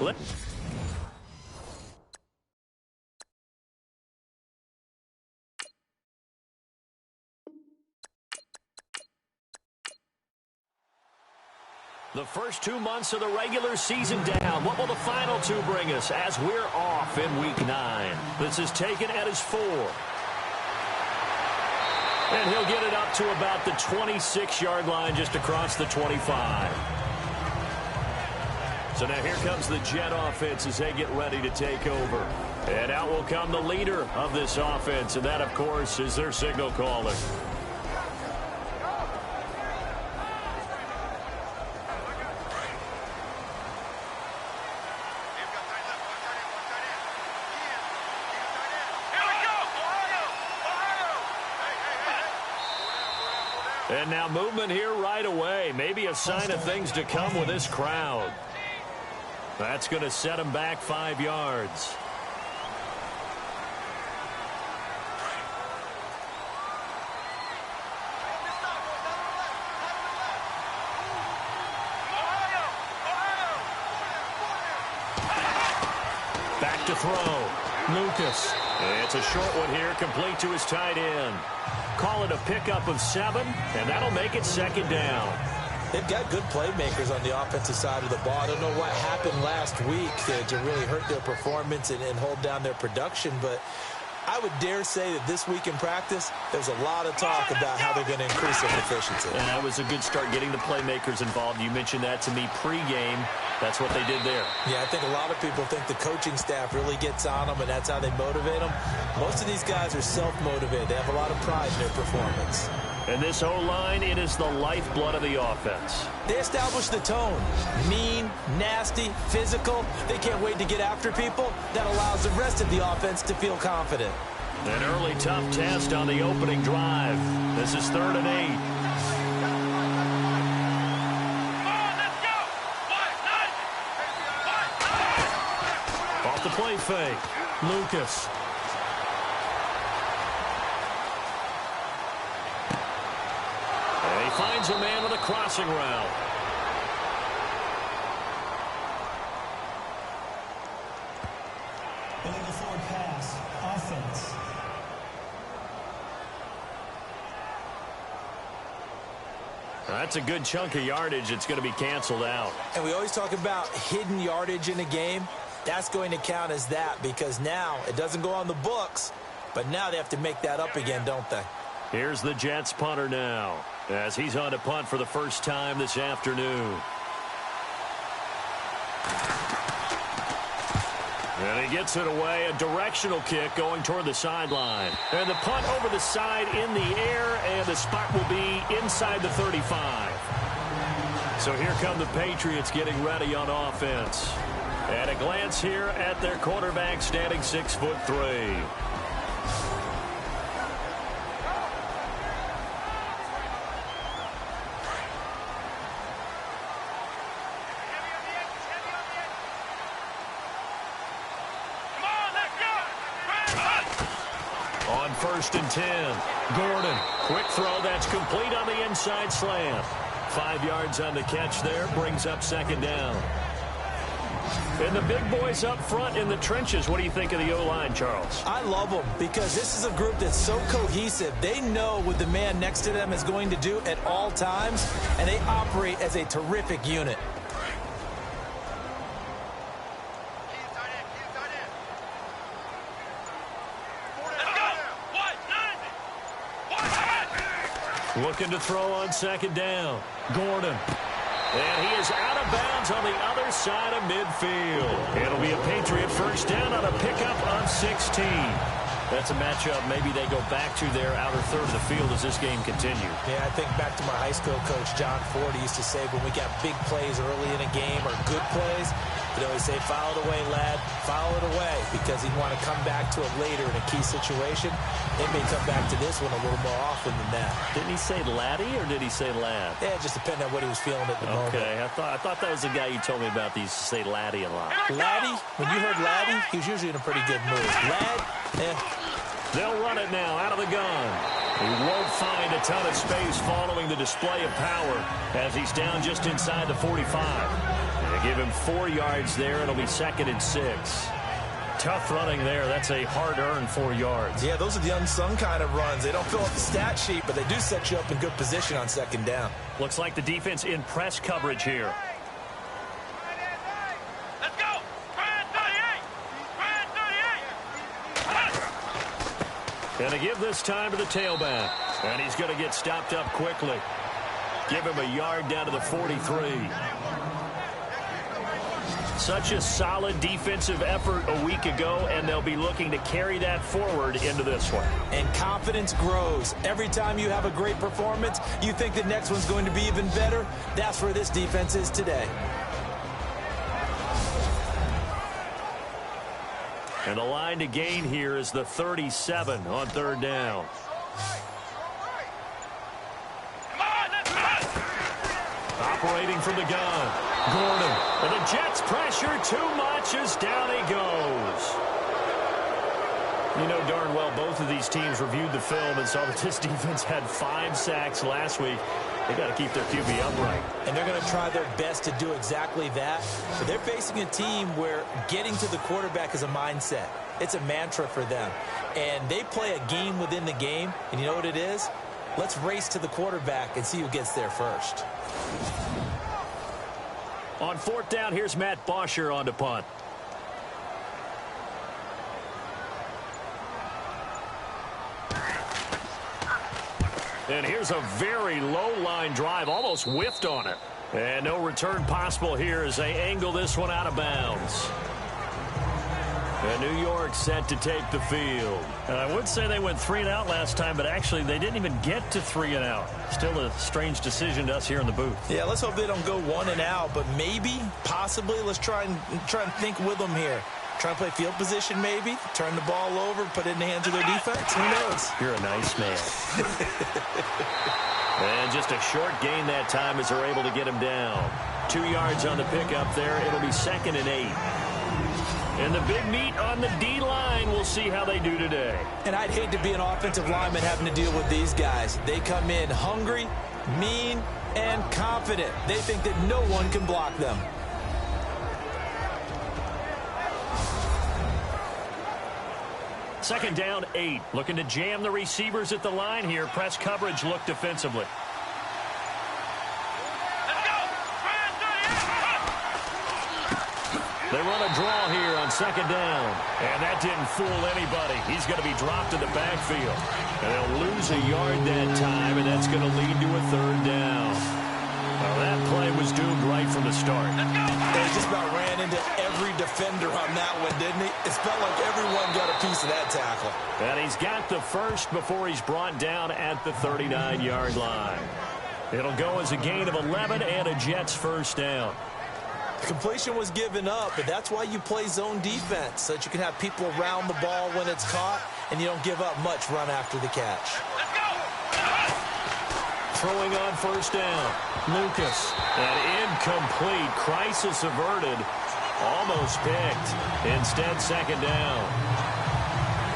Let The first 2 months of the regular season down. What will the final two bring us as we're off in Week 9? This is taken at his 4. And he'll get it up to about the 26-yard line just across the 25. So now here comes the Jet offense as they get ready to take over. And out will come the leader of this offense, and that, of course, is their signal caller. And now movement here right away. Maybe a sign of things to come with this crowd. That's going to set him back 5 yards. Back to throw. Lucas. It's a short one here, complete to his tight end. Call it a pickup of 7, and that'll make it 2nd down. They've got good playmakers on the offensive side of the ball. I don't know what happened last week to really hurt their performance and hold down their production, but I would dare say that this week in practice, there's a lot of talk about how they're going to increase their proficiency. And that was a good start, getting the playmakers involved. You mentioned that to me pregame. That's what they did there. Yeah, I think a lot of people think the coaching staff really gets on them, and that's how they motivate them. Most of these guys are self-motivated. They have a lot of pride in their performance. And this O-line, it is the lifeblood of the offense. They establish the tone. Mean, nasty, physical. They can't wait to get after people. That allows the rest of the offense to feel confident. An early tough test on the opening drive. This is 3rd and 8. Off the play fake. Lucas. And he finds a man with a crossing route. Illegal forward pass. Offense. That's a good chunk of yardage. It's going to be canceled out. And we always talk about hidden yardage in a game. That's going to count as that because now it doesn't go on the books, but now they have to make that up again, don't they? Here's the Jets punter now as he's on to punt for the first time this afternoon. And he gets it away, a directional kick going toward the sideline. And the punt over the side in the air, and the spot will be inside the 35. So here come the Patriots getting ready on offense. And a glance here at their quarterback standing 6'3". On 1st and 10, Gordon, quick throw that's complete on the inside slant. 5 yards on the catch there, brings up 2nd down. And the big boys up front in the trenches. What do you think of the O-line, Charles? I love them because this is a group that's so cohesive. They know what the man next to them is going to do at all times, and they operate as a terrific unit. Looking to throw on 2nd down. Gordon. And he is out of bounds on the other side of midfield. It'll be a Patriot first down on a pickup of 16. That's a matchup maybe they go back to their outer third of the field as this game continues. Yeah, I think back to my high school coach, John Ford. He used to say when we got big plays early in a game or good plays, he'd always say, foul it away, lad, foul it away, because he'd want to come back to it later in a key situation. They may come back to this one a little more often than that. Didn't he say laddie or did he say lad? Yeah, it just depended on what he was feeling at the moment. Okay, I thought that was the guy you told me about. These say laddie a lot. Laddie, when you heard laddie, he was usually in a pretty good mood. Lad, They'll run it now out of the gun. He won't find a ton of space following the display of power as he's down just inside the 45. They give him 4 yards there. It'll be 2nd and 6. Tough running there. That's a hard-earned 4 yards. Yeah, those are the unsung kind of runs. They don't fill up the stat sheet, but they do set you up in good position on 2nd down. Looks like the defense in press coverage here. Let's go! Brand 38! Brand 38! Going to give this time to the tailback. And he's going to get stopped up quickly. Give him a yard down to the 43. Such a solid defensive effort a week ago, and they'll be looking to carry that forward into this one. And confidence grows. Every time you have a great performance, you think the next one's going to be even better. That's where this defense is today. And the line to gain here is the 37 on 3rd down. Operating from the gun, Gordon. And the Jets pressure too much as down he goes. You know darn well both of these teams reviewed the film and saw that this defense had 5 sacks last week. They got to keep their QB upright. And they're going to try their best to do exactly that. But they're facing a team where getting to the quarterback is a mindset. It's a mantra for them. And they play a game within the game. And you know what it is? Let's race to the quarterback and see who gets there first. On 4th down, here's Matt Bosher on to punt. And here's a very low line drive, almost whiffed on it. And no return possible here as they angle this one out of bounds. And New York set to take the field. And I would say they went 3 and out last time, but actually they didn't even get to 3 and out. Still a strange decision to us here in the booth. Yeah, let's hope they don't go 1 and out, but maybe, possibly, let's try and think with them here. Try and play field position maybe, turn the ball over, put it in the hands of their defense. Who knows? You're a nice man. And just a short gain that time as they're able to get him down. 2 yards on the pickup there. It'll be 2nd and 8. And the big meat on the D-line. We'll see how they do today. And I'd hate to be an offensive lineman having to deal with these guys. They come in hungry, mean, and confident. They think that no one can block them. Second down, 8. Looking to jam the receivers at the line here. Press coverage look defensively. They run a draw here on 2nd down. And that didn't fool anybody. He's going to be dropped in the backfield. And they'll lose a yard that time, and that's going to lead to a 3rd down. Well, that play was doomed right from the start. They just about ran into every defender on that one, didn't he? It felt like everyone got a piece of that tackle. And he's got the first before he's brought down at the 39-yard line. It'll go as a gain of 11 and a Jets 1st down. Completion was given up, but that's why you play zone defense, so that you can have people around the ball when it's caught, and you don't give up much run after the catch. Throwing on 1st down, Lucas. And incomplete. Crisis averted. Almost picked. Instead, 2nd down.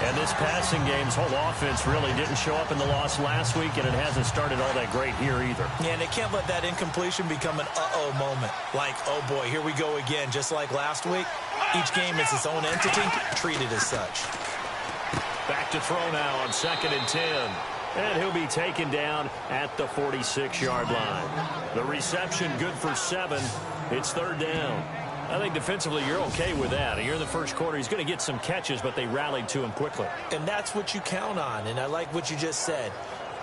And this passing game's whole offense really didn't show up in the loss last week, and it hasn't started all that great here either. Yeah, and they can't let that incompletion become an uh-oh moment. Like, oh boy, here we go again, just like last week. Each game is its own entity, treated as such. Back to throw now on 2nd and 10. And he'll be taken down at the 46-yard line. The reception good for 7. It's 3rd down. I think defensively you're okay with that. Here in the first quarter, he's going to get some catches, but they rallied to him quickly. And that's what you count on, and I like what you just said.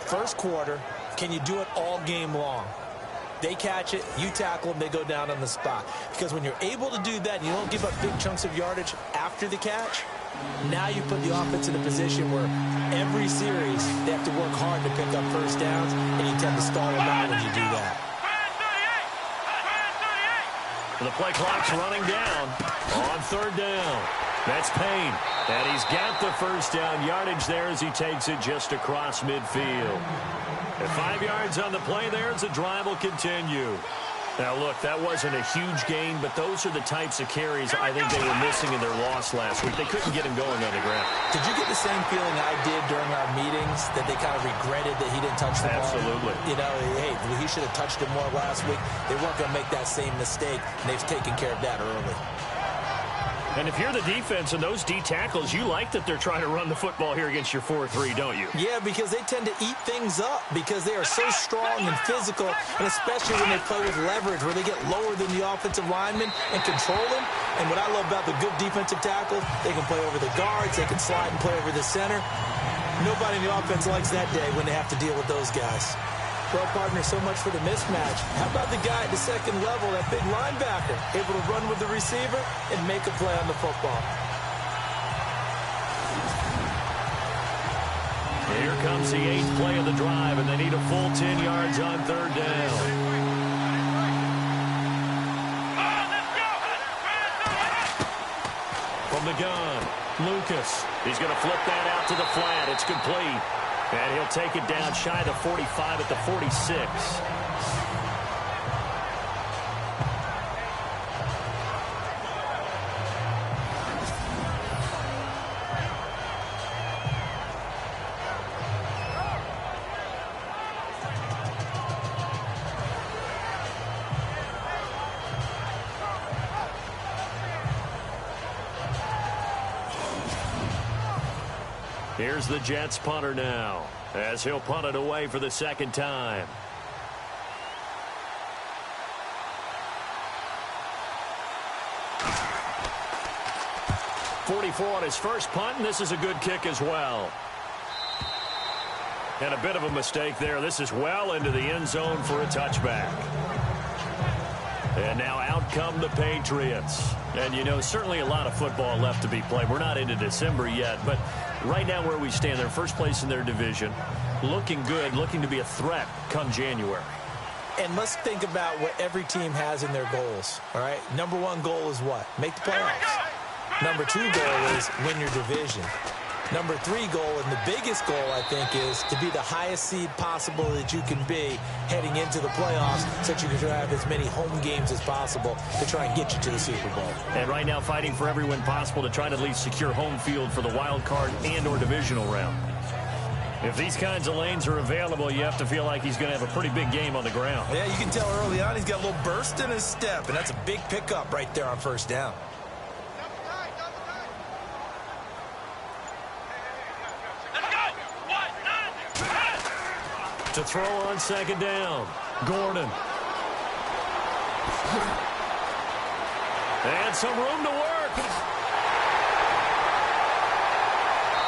First quarter, can you do it all game long? They catch it, you tackle them, they go down on the spot. Because when you're able to do that, and you don't give up big chunks of yardage after the catch, now you put the offense in a position where every series they have to work hard to pick up 1st downs, and you tend to stall them out when you do that. The play clock's running down on 3rd down. That's Payne. And he's got the 1st down yardage there as he takes it just across midfield. And 5 yards on the play there as the drive will continue. Now, look, that wasn't a huge gain, but those are the types of carries I think they were missing in their loss last week. They couldn't get him going on the ground. Did you get the same feeling I did during our meetings, that they kind of regretted that he didn't touch the ball? Absolutely. You know, hey, he should have touched it more last week. They weren't going to make that same mistake, and they've taken care of that early. And if you're the defense and those D tackles, you like that they're trying to run the football here against your 4-3, don't you? Yeah, because they tend to eat things up because they are so strong and physical, and especially when they play with leverage where they get lower than the offensive linemen and control them. And what I love about the good defensive tackles, they can play over the guards, they can slide and play over the center. Nobody in the offense likes that day when they have to deal with those guys. Well, partner, so much for the mismatch. How about the guy at the second level, that big linebacker, able to run with the receiver and make a play on the football? Here comes the 8th play of the drive, and they need a full 10 yards on 3rd down. From the gun, Lucas. He's going to flip that out to the flat. It's complete. And he'll take it down shy of the 45 at the 46. Here's the Jets punter now, as he'll punt it away for the 2nd time. .44 on his first punt, and this is a good kick as well. And a bit of a mistake there. This is well into the end zone for a touchback. And now out come the Patriots. And, you know, certainly a lot of football left to be played. We're not into December yet, but right now where we stand, they're first place in their division. Looking good, looking to be a threat come January. And let's think about what every team has in their goals, all right? Number 1 goal is what? Make the playoffs. Number 2 goal is win your division. Number 3 goal, and the biggest goal, I think, is to be the highest seed possible that you can be heading into the playoffs so that you can have as many home games as possible to try and get you to the Super Bowl. And right now fighting for every win possible to try to at least secure home field for the wild card and or divisional round. If these kinds of lanes are available, you have to feel like he's going to have a pretty big game on the ground. Yeah, you can tell early on he's got a little burst in his step, and that's a big pickup right there on 1st down. To throw on 2nd down, Gordon. And some room to work.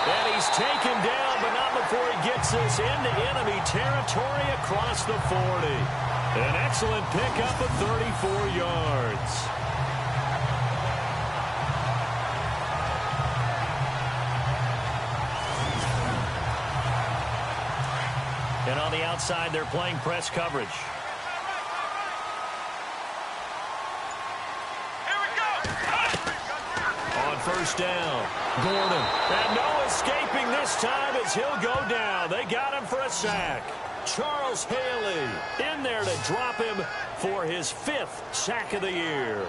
And he's taken down, but not before he gets this into enemy territory across the 40. An excellent pickup of 34 yards. And on the outside, they're playing press coverage. Here we go. On 1st down, Gordon. And no escaping this time as he'll go down. They got him for a sack. Charles Haley in there to drop him for his 5th sack of the year.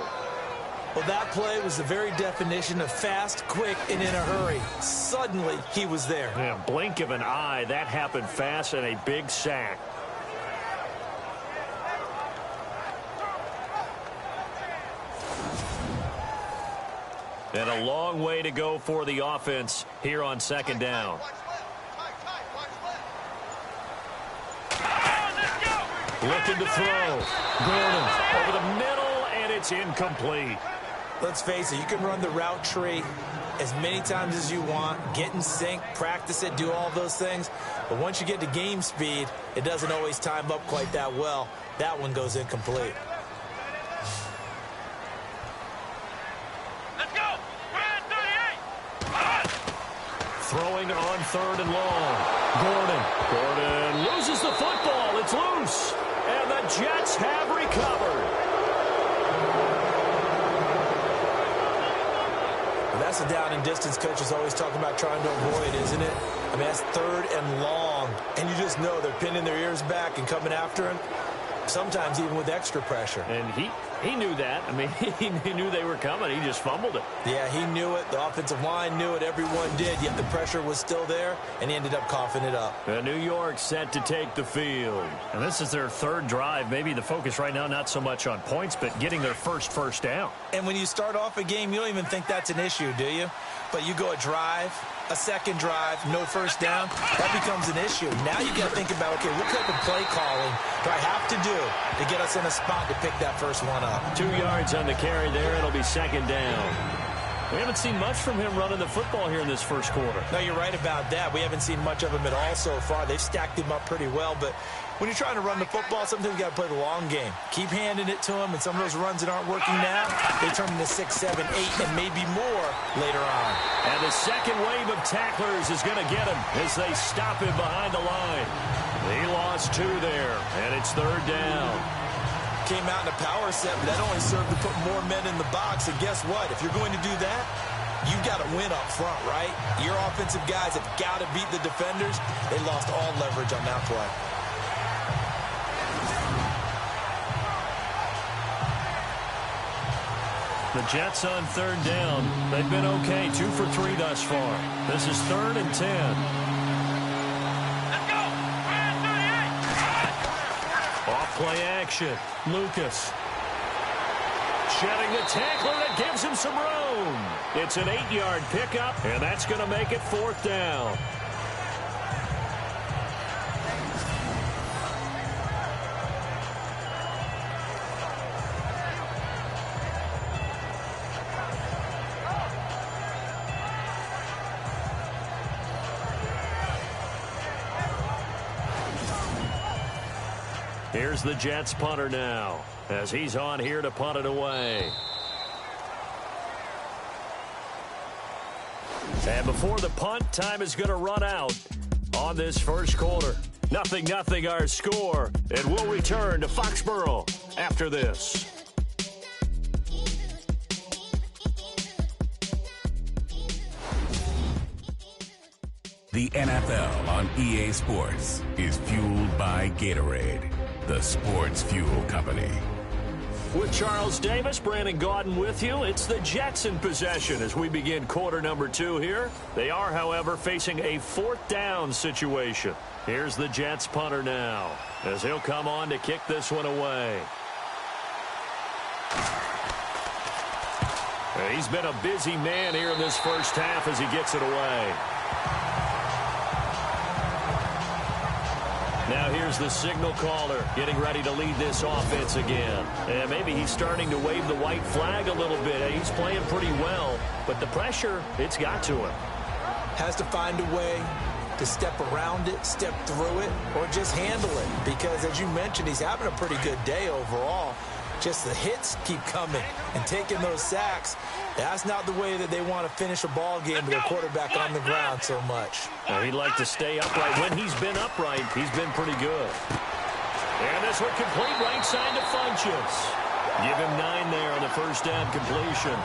Well, that play was the very definition of fast, quick, and in a hurry. Suddenly, he was there. Yeah, blink of an eye. That happened fast and a big sack. And a long way to go for the offense here on 2nd down. Looking to throw. Gordon over the middle, and it's incomplete. Let's face it, you can run the route tree as many times as you want, get in sync, practice it, do all those things. But once you get to game speed, it doesn't always time up quite that well. That one goes incomplete. Let's go. Brand 38. Throwing on 3rd and long. Gordon loses the football. It's loose. And the Jets have recovered. That's a down and distance coaches always talk about trying to avoid, isn't it? I mean, that's 3rd and long, and you just know they're pinning their ears back and coming after him. sometimes even with extra pressure. And he knew that. I mean, he knew they were coming. He just fumbled it. Yeah, he knew it. The offensive line knew it. Everyone did, yet the pressure was still there, and he ended up coughing it up. And New York set to take the field. And this is their third drive. Maybe the focus right now not so much on points, but getting their first down. And when you start off a game, you don't even think that's an issue, do you? But you go a drive, a second drive, no first down, that becomes an issue. Now you got to think about, okay, what type of play calling do I have to do to get us in a spot to pick that first one up? 2 yards on the carry there. It'll be second down. We haven't seen much from him running the football here in this first quarter. No, you're right about that. We haven't seen much of him at all so far. They've stacked him up pretty well, but when you're trying to run the football, sometimes you got to play the long game. Keep handing it to him, and some of those runs that aren't working now, they turn into 6, 7, 8, and maybe more later on. And the second wave of tacklers is going to get him as they stop him behind the line. He lost 2 there, and it's third down. Came out in a power set, but that only served to put more men in the box. And guess what? If you're going to do that, you've got to win up front, right? Your offensive guys have got to beat the defenders. They lost all leverage on that play. The Jets on third down. They've been okay, 2 for 3 thus far. This is 3rd and 10. Let's go. Off play action. Lucas. Shedding the tackler that gives him some room. It's an 8-yard pickup, and that's going to make it 4th down. Here's the Jets punter now, as he's on here to punt it away. And before the punt, time is going to run out on this first quarter. 0-0 our score, and we'll return to Foxborough after this. The NFL on EA Sports is fueled by Gatorade, the sports fuel company. With Charles Davis, Brandon Gaudin with you. It's the Jets in possession as we begin quarter number 2 here. They are, however, facing a 4th down situation. Here's the Jets punter now, as he'll come on to kick this one away. He's been a busy man here in this first half as he gets it away. Now here's the signal caller getting ready to lead this offense again. And maybe he's starting to wave the white flag a little bit. He's playing pretty well, but the pressure, it's got to him. Has to find a way to step around it, step through it, or just handle it. Because as you mentioned, he's having a pretty good day overall. Just the hits keep coming and taking those sacks. That's not the way that they want to finish a ball game with their quarterback on the ground so much. Well, he'd like to stay upright. When he's been upright, he's been pretty good. And this one complete right side to Funchess. Give him 9 there on the first down completion.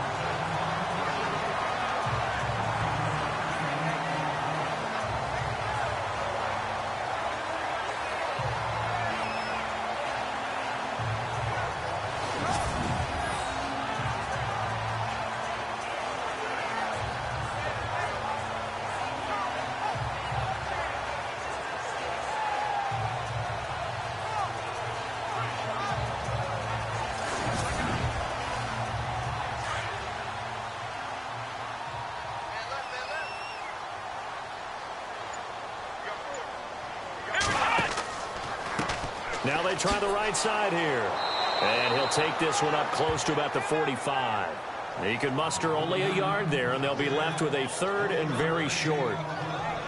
Now they try the right side here. And he'll take this one up close to about the 45. He can muster only a yard there, and they'll be left with a 3rd and very short.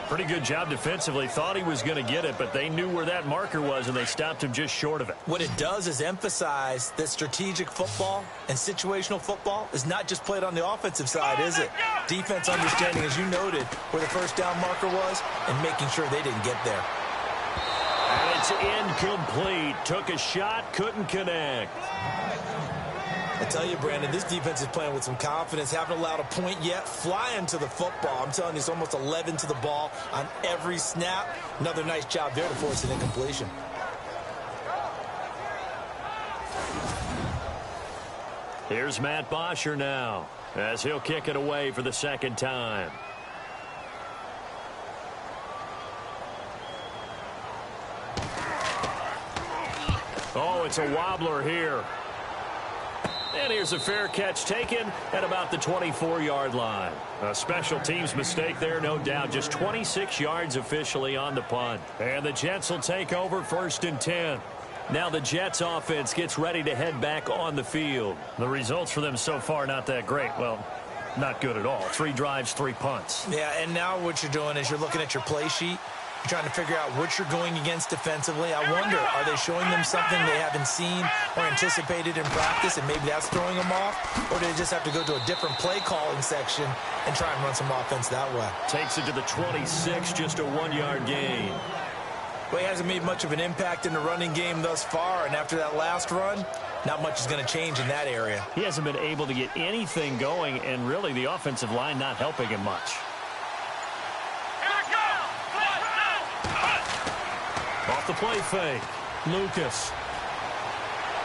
Pretty good job defensively. Thought he was going to get it, but they knew where that marker was, and they stopped him just short of it. What it does is emphasize that strategic football and situational football is not just played on the offensive side, is it? Defense understanding, as you noted, where the first down marker was and making sure they didn't get there. And it's incomplete. Took a shot, couldn't connect. I tell you, Brandon, this defense is playing with some confidence. Haven't allowed a point yet. Flying to the football. I'm telling you, it's almost 11 to the ball on every snap. Another nice job there to force an incompletion. Here's Matt Bosher now as he'll kick it away for the second time. Oh, it's a wobbler here. And here's a fair catch taken at about the 24-yard line. A special teams mistake there, no doubt. Just 26 yards officially on the punt. And the Jets will take over 1st and 10. Now the Jets offense gets ready to head back on the field. The results for them so far not that great. Well, not good at all. 3 drives, 3 punts. Yeah, and now what you're doing is you're looking at your play sheet. You're trying to figure out what you're going against defensively. I wonder, are they showing them something they haven't seen or anticipated in practice, and maybe that's throwing them off? Or do they just have to go to a different play calling section and try and run some offense that way? Takes it to the 26, just a 1-yard gain. Well, he hasn't made much of an impact in the running game thus far, and after that last run, not much is going to change in that area. He hasn't been able to get anything going, and really the offensive line not helping him much. Off the play fake, Lucas.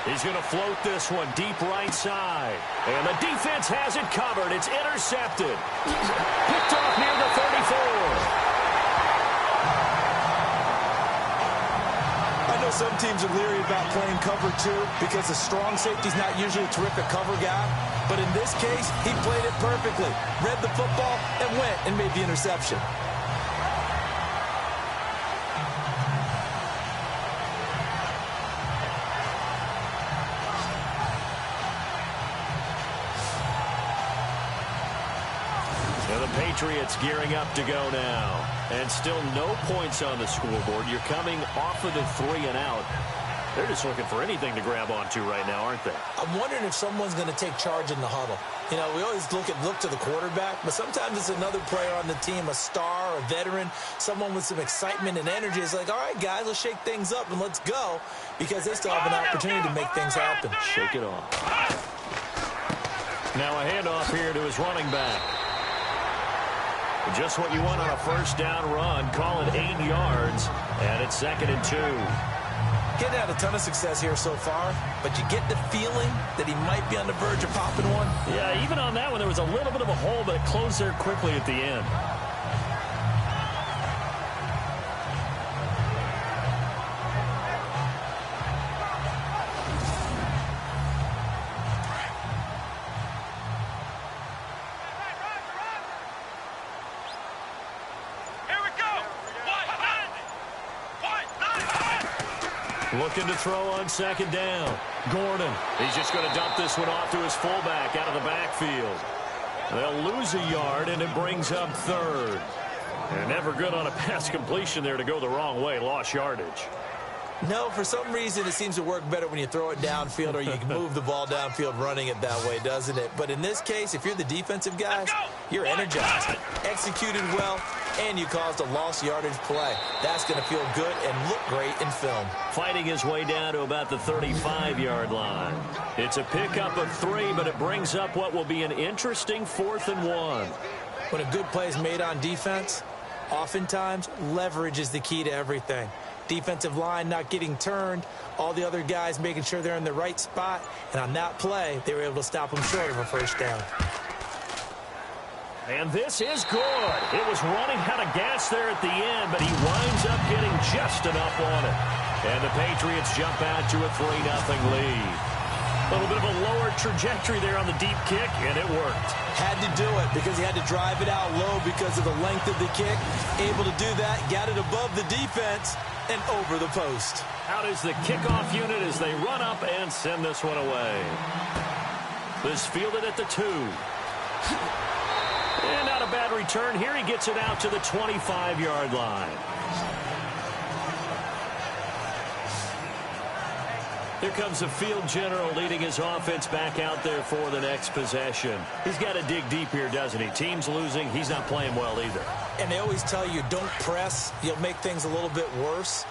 He's going to float this one deep right side. And the defense has it covered. It's intercepted. Picked off near the 34. I know some teams are leery about playing cover 2 because the strong safety's not usually a terrific cover guy. But in this case, he played it perfectly. Read the football and went and made the interception. Patriots gearing up to go now. And still no points on the scoreboard. You're coming off of the 3 and out. They're just looking for anything to grab onto right now, aren't they? I'm wondering if someone's going to take charge in the huddle. You know, we always look to the quarterback, but sometimes it's another player on the team, a star, a veteran, someone with some excitement and energy. It's like, all right, guys, let's shake things up and let's go, because they still have an opportunity to make things happen. Shake it off. Now a handoff here to his running back. Just what you want on a first down run. Call it 8 yards, and it's 2nd and 2. Getting had a ton of success here so far, but you get the feeling that he might be on the verge of popping one. Yeah, even on that one, there was a little bit of a hole, but it closed there quickly at the end. Looking to throw on 2nd down. Gordon. He's just going to dump this one off to his fullback out of the backfield. They'll lose a yard, and it brings up 3rd. And never good on a pass completion there to go the wrong way. Lost yardage. No, for some reason it seems to work better when you throw it downfield or you can move the ball downfield running it that way, doesn't it? But in this case, if you're the defensive guys, you're energized, executed well, and you caused a lost yardage play. That's going to feel good and look great in film. Fighting his way down to about the 35-yard line. It's a pickup of 3, but it brings up what will be an interesting 4th and 1. When a good play is made on defense, oftentimes leverage is the key to everything. Defensive line not getting turned, all the other guys making sure they're in the right spot, and on that play, they were able to stop them short of a first down. And this is good. It was running out of gas there at the end, but he winds up getting just enough on it. And the Patriots jump out to a 3-0 lead. A little bit of a lower trajectory there on the deep kick, and it worked. Had to do it because he had to drive it out low because of the length of the kick. Able to do that, got it above the defense and over the post. Out is the kickoff unit as they run up and send this one away. This fielded at the 2. And not a bad return here. He gets it out to the 25-yard line. Here comes the field general leading his offense back out there for the next possession. He's got to dig deep here, doesn't he? Team's losing. He's not playing well either. And they always tell you, don't press. You'll make things a little bit worse.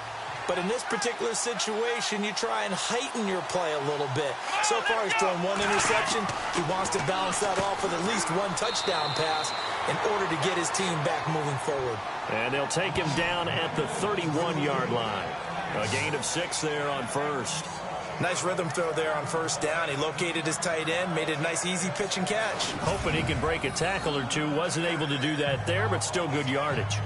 But in this particular situation, you try and heighten your play a little bit. So far, he's thrown 1 interception. He wants to balance that off with at least 1 touchdown pass in order to get his team back moving forward. And they'll take him down at the 31-yard line. A gain of 6 there on first. Nice rhythm throw there on first down. He located his tight end, made it a nice easy pitch and catch. Hoping he can break a tackle or two. Wasn't able to do that there, but still good yardage.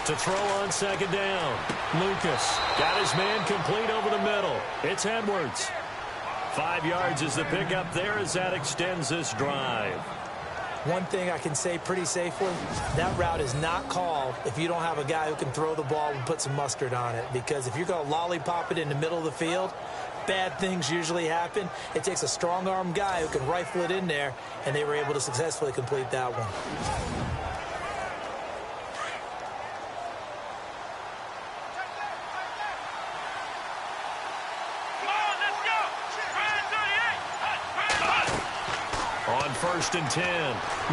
To throw on second down. Lucas got his man complete over the middle. It's Edwards. 5 yards is the pickup there as that extends this drive. One thing I can say pretty safely, that route is not called if you don't have a guy who can throw the ball and put some mustard on it. Because if you're going to lollipop it in the middle of the field, bad things usually happen. It takes a strong-arm guy who can rifle it in there, and they were able to successfully complete that one. First and 10.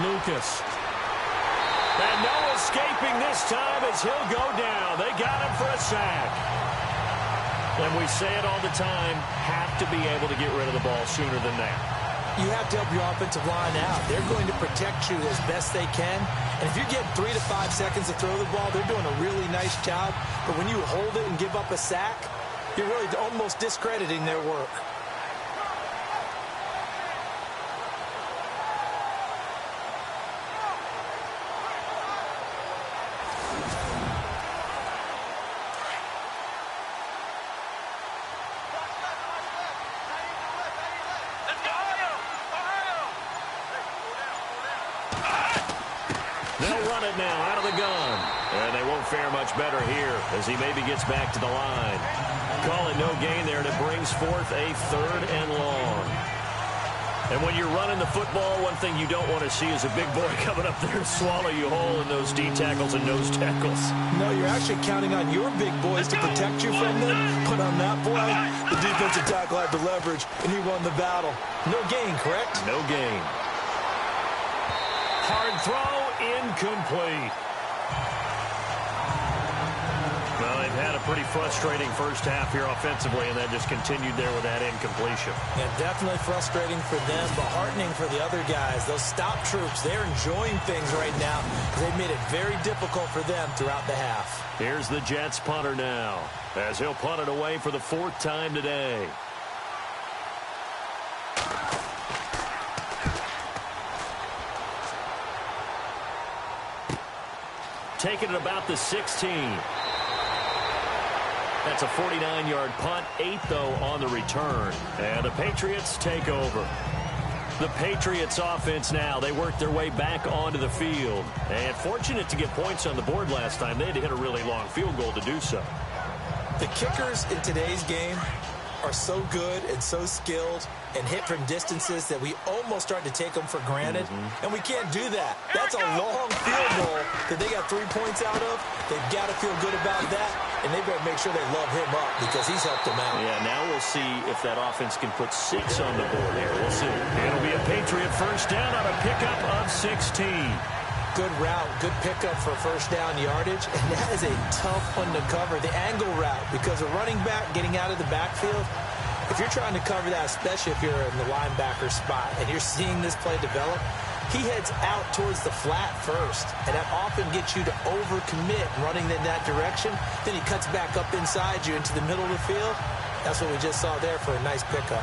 Lucas. And no escaping this time as he'll go down. They got him for a sack. And we say it all the time, have to be able to get rid of the ball sooner than that. You have to help your offensive line out. They're going to protect you as best they can. And if you get 3 to 5 seconds to throw the ball, they're doing a really nice job. But when you hold it and give up a sack, you're really almost discrediting their work. Now out of the gun. And they won't fare much better here as he maybe gets back to the line. Call it no gain there, and it brings forth a 3rd and long. And when you're running the football, one thing you don't want to see is a big boy coming up there and swallow you whole in those D tackles and nose tackles. No, you're actually counting on your big boys to protect you from them. But on that play, the defensive tackle had the leverage, and he won the battle. No gain, correct? No gain. Hard throw, incomplete. Well, they've had a pretty frustrating first half here offensively, and that just continued there with that incompletion. Yeah, definitely frustrating for them, but heartening for the other guys. Those stop troops, they're enjoying things right now because they've made it very difficult for them throughout the half. Here's the Jets punter now as he'll punt it away for the 4th time today. Taking it about the 16. That's a 49-yard punt, 8 though on the return. And the Patriots take over. The Patriots offense now, they work their way back onto the field. And fortunate to get points on the board last time. They had to hit a really long field goal to do so. The kickers in today's game are so good and so skilled and hit from distances that we almost start to take them for granted. And we can't do that. That's a long field goal that they got 3 points out of. They've got to feel good about that, and they better make sure they love him up because he's helped them out. Yeah, now we'll see if that offense can put 6 on the board here. We'll see. It'll be a Patriot first down on a pickup of 16. Good route, good pickup for first down yardage, and that is a tough one to cover. The angle route, because a running back getting out of the backfield, if you're trying to cover that, especially if you're in the linebacker spot and you're seeing this play develop, he heads out towards the flat first, and that often gets you to overcommit running in that direction. Then he cuts back up inside you into the middle of the field. That's what we just saw there for a nice pickup.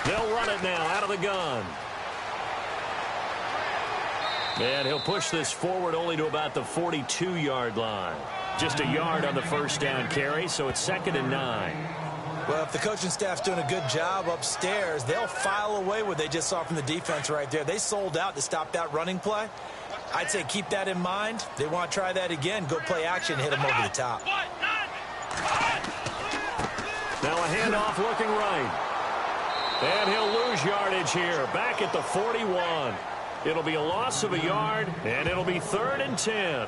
They'll run it now out of the gun. And he'll push this forward only to about the 42-yard line. Just a yard on the first down carry, so it's 2nd and 9. Well, if the coaching staff's doing a good job upstairs, they'll file away what they just saw from the defense right there. They sold out to stop that running play. I'd say keep that in mind. They want to try that again. Go play action, hit them over the top. Now a handoff looking right. And he'll lose yardage here, back at the 41. It'll be a loss of a yard, and it'll be 3rd and 10.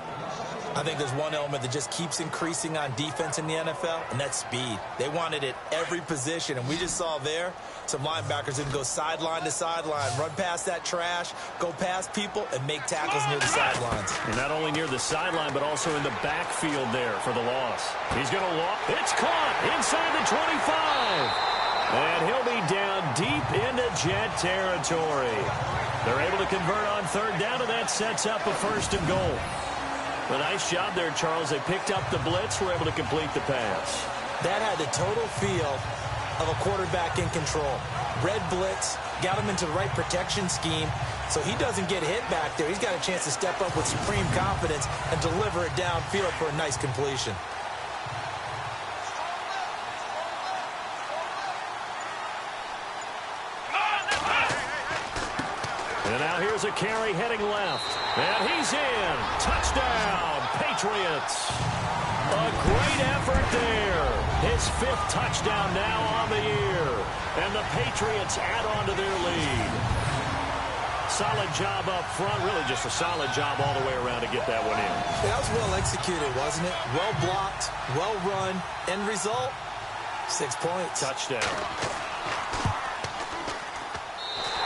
I think there's one element that just keeps increasing on defense in the NFL, and that's speed. They want it at every position, and we just saw there some linebackers that can go sideline to sideline, run past that trash, go past people, and make tackles near the sidelines. And not only near the sideline, but also in the backfield there for the loss. He's going to walk. It's caught inside the 25. And he'll be down deep into Jet territory. They're able to convert on third down, and that sets up a 1st and goal. A nice job there, Charles. They picked up the blitz, were able to complete the pass. That had the total feel of a quarterback in control. Red blitz, got him into the right protection scheme, so he doesn't get hit back there. He's got a chance to step up with supreme confidence and deliver it downfield for a nice completion. And now here's a carry heading left. And he's in. Touchdown, Patriots. A great effort there. His 5th touchdown now on the year. And the Patriots add on to their lead. Solid job up front. Really just a solid job all the way around to get that one in. That was well executed, wasn't it? Well blocked, well run. End result, 6 points. Touchdown.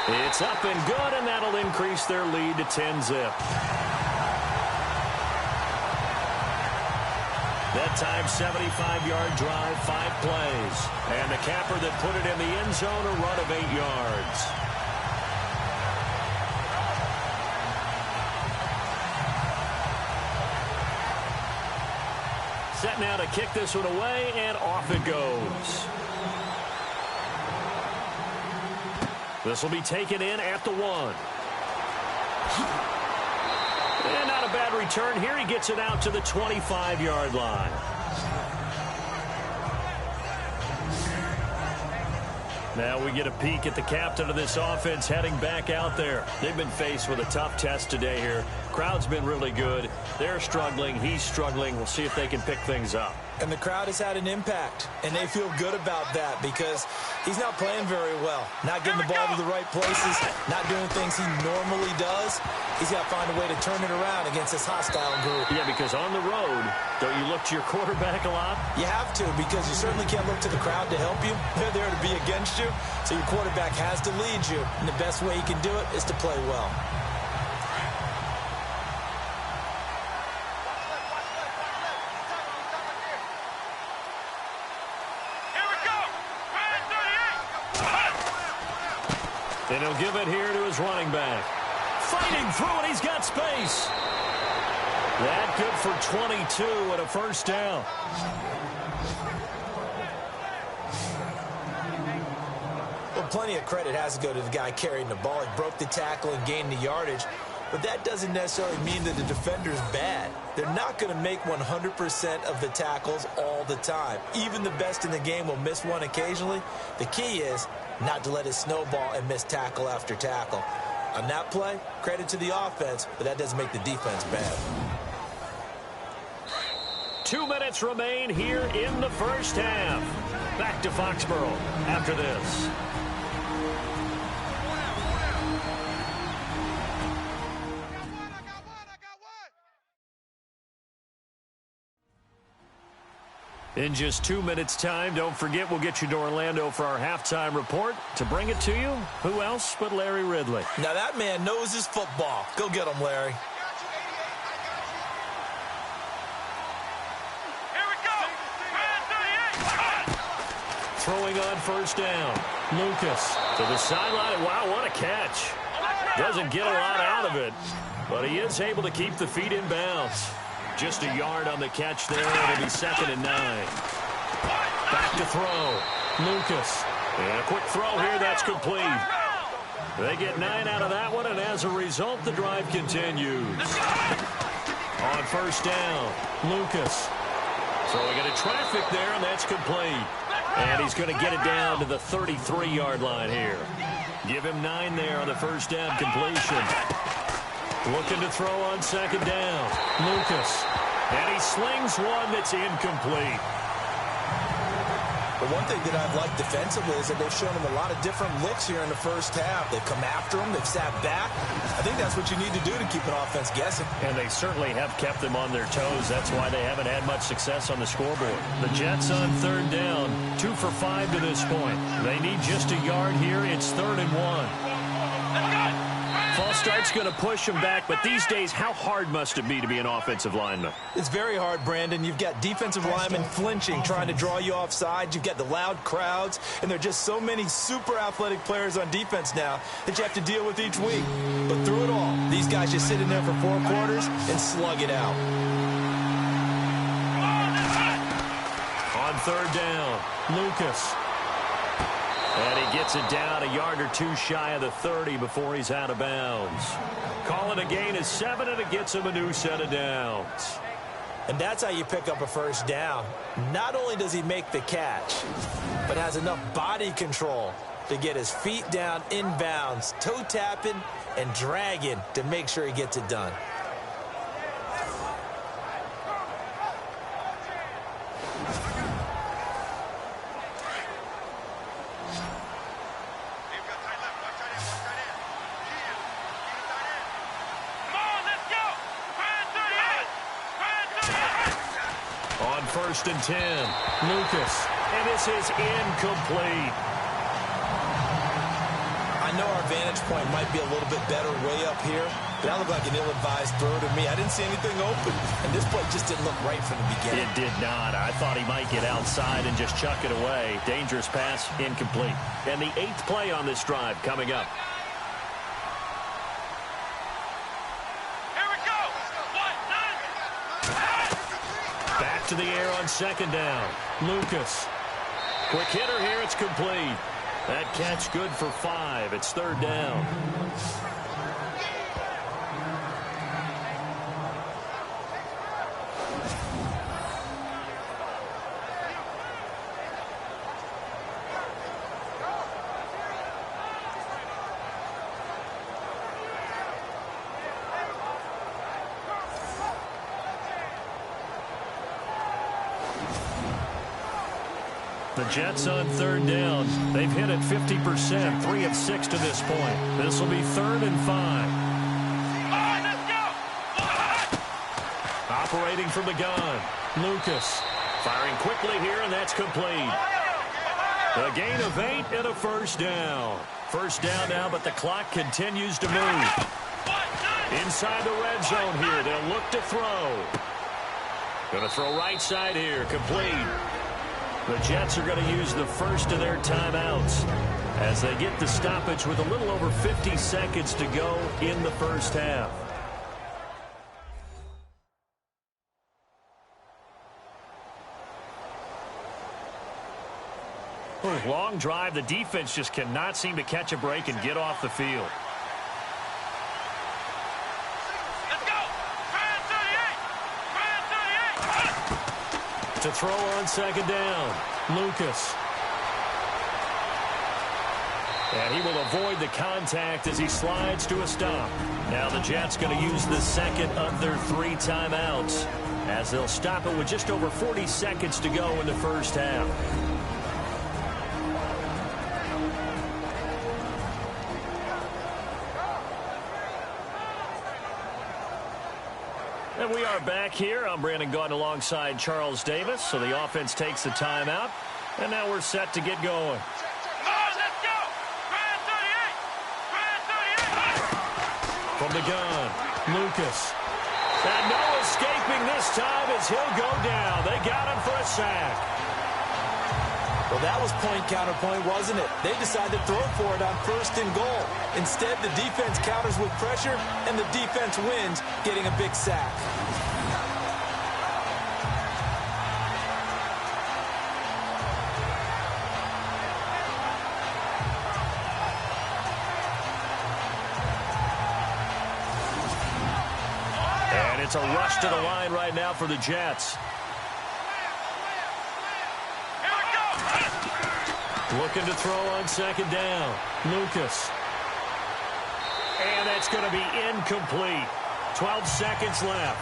It's up and good, and that'll increase their lead to 10-zip. That time, 75-yard drive, 5 plays. And the capper that put it in the end zone, a run of 8 yards. Set now to kick this one away, and off it goes. This will be taken in at the 1. And not a bad return here. He gets it out to the 25-yard line. Now we get a peek at the captain of this offense heading back out there. They've been faced with a tough test today here. Crowd's been really good. They're struggling. He's struggling. We'll see if they can pick things up. And the crowd has had an impact, and they feel good about that because he's not playing very well. Not getting the ball to the right places, not doing things he normally does. He's got to find a way to turn it around against this hostile group. Yeah, because on the road, don't you look to your quarterback a lot? You have to, because you certainly can't look to the crowd to help you. They're there to be against you, so your quarterback has to lead you. And the best way he can do it is to play well. And he'll give it here to his running back. Fighting through it, he's got space. That good for 22 and a 1st down. Well, plenty of credit has to go to the guy carrying the ball. He broke the tackle and gained the yardage. But that doesn't necessarily mean that the defender's bad. They're not going to make 100% of the tackles all the time. Even the best in the game will miss one occasionally. The key is not to let it snowball and miss tackle after tackle. On that play, credit to the offense, but that doesn't make the defense bad. 2 minutes remain here in the 1st half. Back to Foxborough after this. In just 2 minutes' time, don't forget we'll get you to Orlando for our halftime report. To bring it to you, who else but Larry Ridley? Now that man knows his football. Go get him, Larry. Here we go. Throwing on 1st down. Lucas to the sideline. Wow, what a catch. Doesn't get a lot out of it, but he is able to keep the feet in bounds. Just a yard on the catch there. It'll be 2nd and 9. Back to throw. Lucas. And a quick throw here. That's complete. They get 9 out of that one, and as a result, the drive continues. On 1st down, Lucas. Throwing into traffic there, and that's complete. And he's going to get it down to the 33-yard line here. Give him 9 there on the 1st down completion. Looking to throw on 2nd down. Lucas. And he slings one that's incomplete. But one thing that I've liked defensively is that they've shown him a lot of different looks here in the first half. They've come after him. They've sat back. I think that's what you need to do to keep an offense guessing. And they certainly have kept them on their toes. That's why they haven't had much success on the scoreboard. The Jets on third down, 2 for 5 to this point. They need just a yard here. It's 3rd and 1. False start's going to push him back, but these days, how hard must it be to be an offensive lineman? It's very hard, Brandon. You've got defensive linemen flinching, trying to draw you offside. You've got the loud crowds, and there are just so many super athletic players on defense now that you have to deal with each week. But through it all, these guys just sit in there for 4 quarters and slug it out. On third down, Lucas. And he gets it down a yard or 2 shy of the 30 before he's out of bounds. Call it a gain of 7, and it gets him a new set of downs. And that's how you pick up a first down. Not only does he make the catch, but has enough body control to get his feet down inbounds, toe tapping and dragging to make sure he gets it done. First and 10. Lucas. And this is incomplete. I know our vantage point might be a little bit better way up here, but that looked like an ill-advised throw to me. I didn't see anything open, and this play just didn't look right from the beginning. It did not. I thought he might get outside and just chuck it away. Dangerous pass, incomplete. And the 8th play on this drive coming up. Back to the air on second down. Lucas. Quick hitter here. It's complete. That catch good for 5. It's 3rd down. The Jets on third down. They've hit it 50%, 3 of 6 to this point. This will be 3rd and 5. Operating from the gun. Lucas firing quickly here, and that's complete. A gain of 8 and a first down. First down now, but the clock continues to move. Inside the red zone here. They'll look to throw. Going to throw right side here. Complete. The Jets are going to use the first of their timeouts as they get the stoppage with a little over 50 seconds to go in the first half. Long drive. The defense just cannot seem to catch a break and get off the field. To throw on second down, Lucas. And he will avoid the contact as he slides to a stop. Now the Jets going to use the second of their 3 timeouts as they'll stop it with just over 40 seconds to go in the first half. And we are back here. I'm Brandon Gaudin alongside Charles Davis. So the offense takes the timeout. And now we're set to get going. From the gun, Lucas. And no escaping this time as he'll go down. They got him for a sack. Well, that was point counterpoint, wasn't it? They decided to throw for it on 1st and goal. Instead, the defense counters with pressure, and the defense wins, getting a big sack. And it's a rush to the line right now for the Jets. Looking to throw on second down. Lucas. And that's going to be incomplete. 12 seconds left.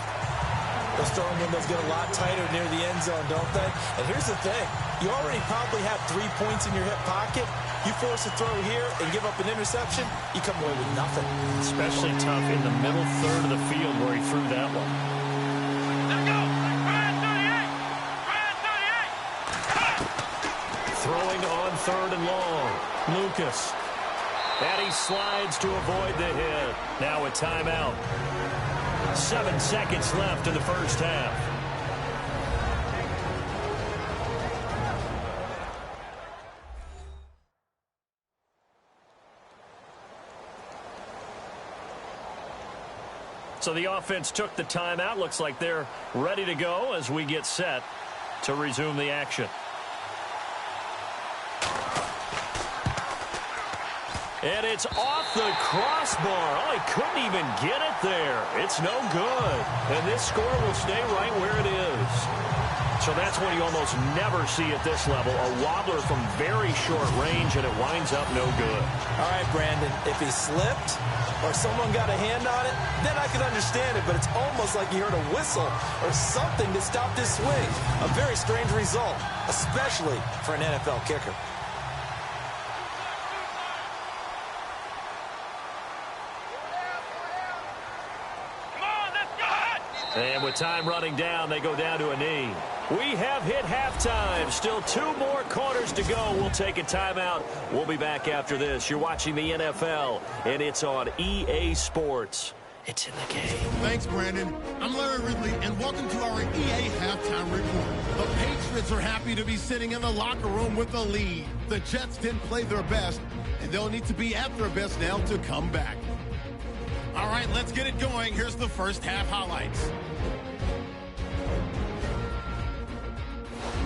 Those throwing windows get a lot tighter near the end zone, don't they? And here's the thing. You already probably have 3 points in your hip pocket. You force a throw here and give up an interception, you come away with nothing. Especially tough in the middle third of the field where he threw that one. Let's go. Ryan 38. Throwing on 3rd and long. Lucas. And he slides to avoid the hit. Now a timeout. 7 seconds left in the first half. So the offense took the timeout. Looks like they're ready to go as we get set to resume the action. And it's off the crossbar. Oh, he couldn't even get it there. It's no good. And this score will stay right where it is. So that's what you almost never see at this level. A wobbler from very short range, and it winds up no good. All right, Brandon, if he slipped or someone got a hand on it, then I can understand it. But it's almost like you heard a whistle or something to stop this swing. A very strange result, especially for an NFL kicker. And with time running down, they go down to a knee. We have hit halftime. Still 2 more quarters to go. We'll take a timeout. We'll be back after this. You're watching the NFL, and it's on EA Sports. It's in the game. Thanks, Brandon. I'm Larry Ridley, and welcome to our EA Halftime Report. The Patriots are happy to be sitting in the locker room with the lead. The Jets didn't play their best, and they'll need to be at their best now to come back. All right, let's get it going. Here's the first half highlights.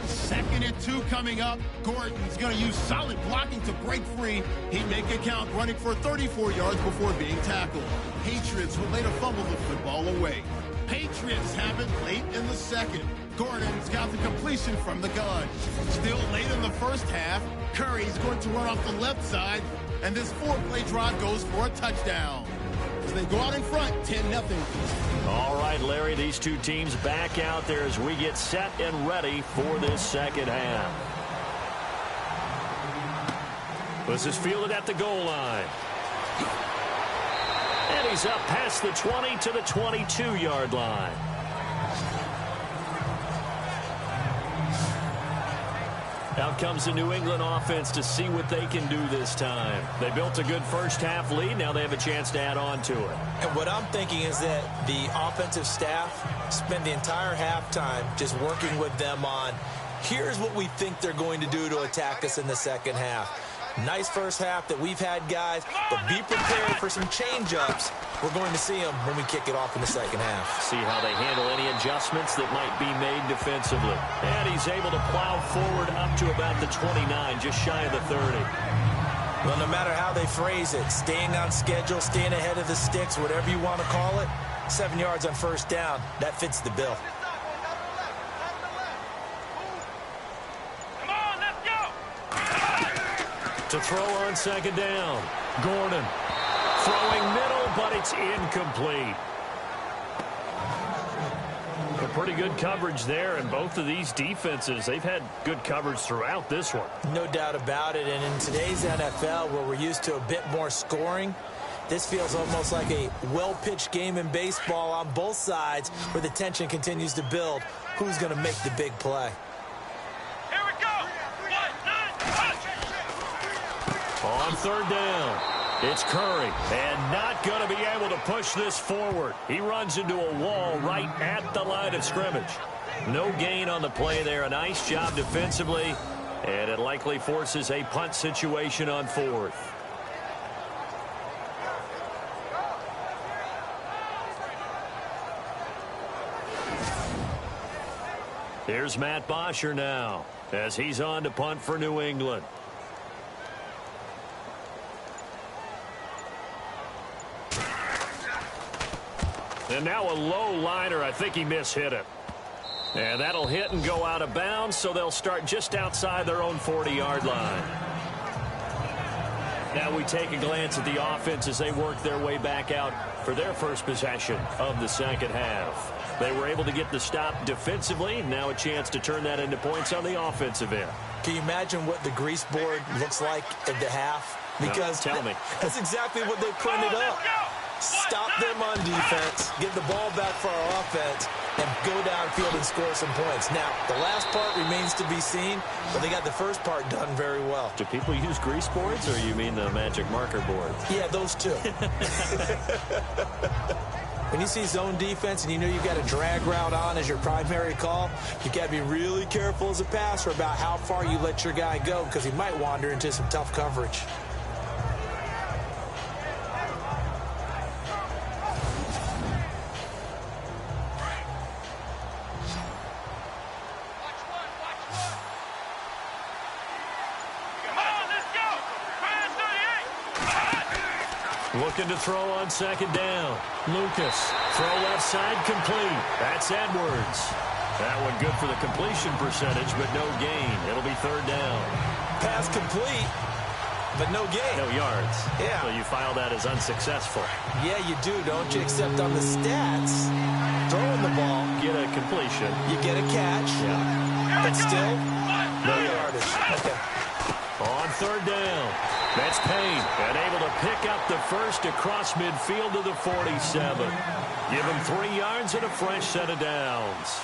2nd and 2 coming up. Gordon's going to use solid blocking to break free. He'd make it count, running for 34 yards before being tackled. Patriots will later fumble the football away. Patriots have it late in the 2nd. Gordon's got the completion from the gun. Still late in the first half, Curry's going to run off the left side, and this 4-play drive goes for a touchdown. As they go out in front, 10-0. All right, Larry, these two teams back out there as we get set and ready for this second half. This is fielded at the goal line. And he's up past the 20 to the 22-yard line. Out comes the New England offense to see what they can do this time. They built a good first half lead. Now they have a chance to add on to it. And what I'm thinking is that the offensive staff spent the entire halftime just working with them on, here's what we think they're going to do to attack us in the second half. Nice first half that we've had, guys, but be prepared for some change-ups. We're going to see them when we kick it off in the second half. See how they handle any adjustments that might be made defensively. And he's able to plow forward up to about the 29, just shy of the 30. Well, no matter how they phrase it, staying on schedule, staying ahead of the sticks, whatever you want to call it, 7 yards on first down, that fits the bill. To throw on second down. Gordon throwing middle, but it's incomplete. A pretty good coverage there, and both of these defenses, they've had good coverage throughout this one. No doubt about it, and in today's NFL, where we're used to a bit more scoring, this feels almost like a well-pitched game in baseball on both sides, where the tension continues to build. Who's going to make the big play? On third down, it's Curry, and not going to be able to push this forward. He runs into a wall right at the line of scrimmage. No gain on the play there. A nice job defensively, and it likely forces a punt situation on 4th. Here's Matt Bosher now, as he's on to punt for New England. And now a low liner. I think he mishit it. And that'll hit and go out of bounds, so they'll start just outside their own 40-yard line. Now we take a glance at the offense as they work their way back out for their first possession of the second half. They were able to get the stop defensively. Now a chance to turn that into points on the offensive end. Can you imagine what the grease board looks like at the half? Because no, tell me. That's exactly what they printed up. Stop them on defense, get the ball back for our offense, and go downfield and score some points. Now, the last part remains to be seen, but they got the first part done very well. Do people use grease boards, or you mean the magic marker boards? Yeah, those two. When you see zone defense and you know you've got a drag route on as your primary call, you got to be really careful as a passer about how far you let your guy go because he might wander into some tough coverage. Looking to throw on second down. Lucas. Throw left side complete. That's Edwards. That one good for the completion percentage, but no gain. It'll be third down. Pass complete, but no gain. No yards. Yeah. So you file that as unsuccessful. Yeah, you do, don't you? Except on the stats, throwing the ball, Get a completion. you get a catch, Yeah. but still, no yardage. Okay. On third down. That's Payne, and able to pick up the first across midfield to the 47. Give him 3 yards and a fresh set of downs.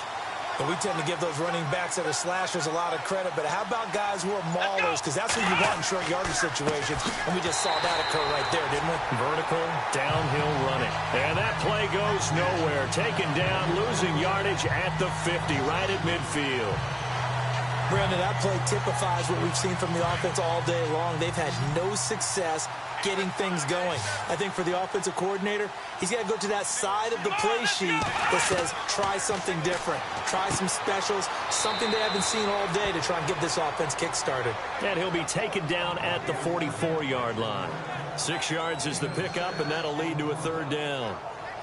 And we tend to give those running backs that are slashers a lot of credit, but how about guys who are maulers? Because that's what you want in short yardage situations, and we just saw that occur right there, didn't we? Vertical, downhill running. And that play goes nowhere. Taken down, losing yardage at the 50, right at midfield. Brandon, that play typifies what we've seen from the offense all day long. They've had no success getting things going. I think for the offensive coordinator, he's got to go to that side of the play sheet that says, try something different. Try some specials, something they haven't seen all day to try and get this offense kick-started. And he'll be taken down at the 44-yard line. 6 yards is the pickup, and that'll lead to a third down.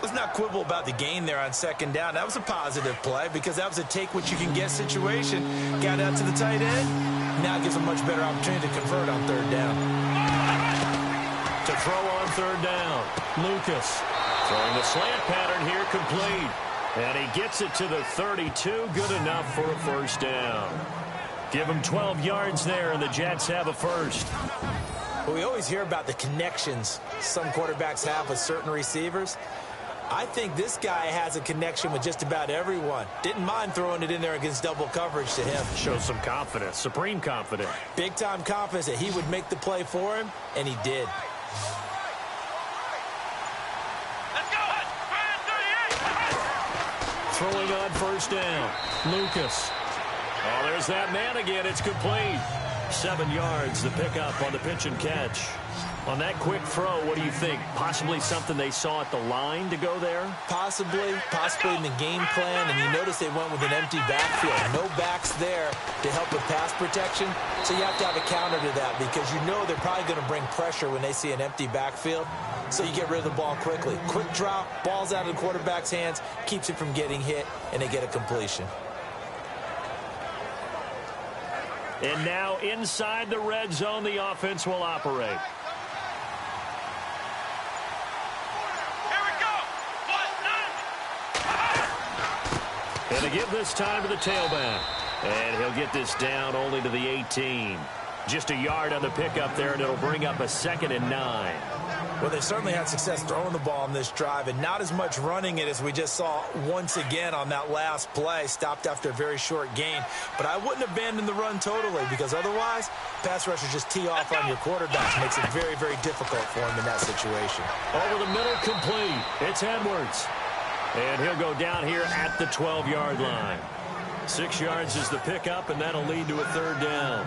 Let's not quibble about the gain there on second down. That was a positive play because that was a take-what-you-can-get situation. Got out to the tight end. Now it gives a much better opportunity to convert on third down. To throw on third down, Lucas. Throwing the slant pattern here complete. And he gets it to the 32. Good enough for a first down. Give him 12 yards there, and the Jets have a first. Well, we always hear about the connections some quarterbacks have with certain receivers. I think this guy has a connection with just about everyone. Didn't mind throwing it in there against double coverage to him. Shows some confidence, supreme confidence. Big-time confidence that he would make the play for him, and he did. Let's go! Throwing on first down, Lucas. Oh, there's that man again. It's complete. 7 yards, the pickup on the pitch and catch. On that quick throw, what do you think? Possibly something they saw at the line to go there? Possibly in the game plan, and you notice they went with an empty backfield. No backs there to help with pass protection, so you have to have a counter to that because you know they're probably going to bring pressure when they see an empty backfield, so you get rid of the ball quickly. Quick drop, ball's out of the quarterback's hands, keeps it from getting hit, and they get a completion. And now inside the red zone, the offense will operate. And to give this time to the tailback. And he'll get this down only to the 18. Just a yard on the pickup there, and it'll bring up a 2nd and 9. Well, they certainly had success throwing the ball in this drive, and not as much running it as we just saw once again on that last play. Stopped after a very short gain. But I wouldn't abandon the run totally, because otherwise, pass rushers just tee off on your quarterbacks. Makes it very, very difficult for him in that situation. Over the middle, complete. It's Edwards. And he'll go down here at the 12-yard line. 6 yards is the pickup, and that'll lead to a third down.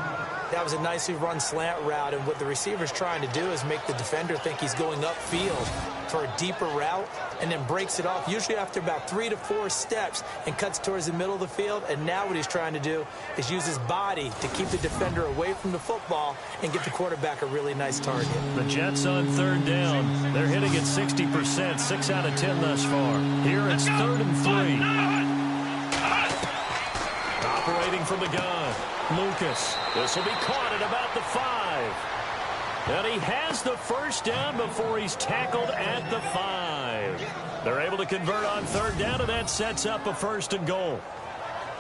That was a nicely run slant route, and what the receiver's trying to do is make the defender think he's going upfield for a deeper route and then breaks it off, usually after about 3 to 4 steps, and cuts towards the middle of the field. And now what he's trying to do is use his body to keep the defender away from the football and get the quarterback a really nice target. The Jets on third down. They're hitting at 60%, 6 out of 10 thus far. Here it's 3rd and 3. Operating from the gun, Lucas. This will be caught at about the 5. And he has the first down before he's tackled at the 5. They're able to convert on third down, and that sets up a 1st and goal.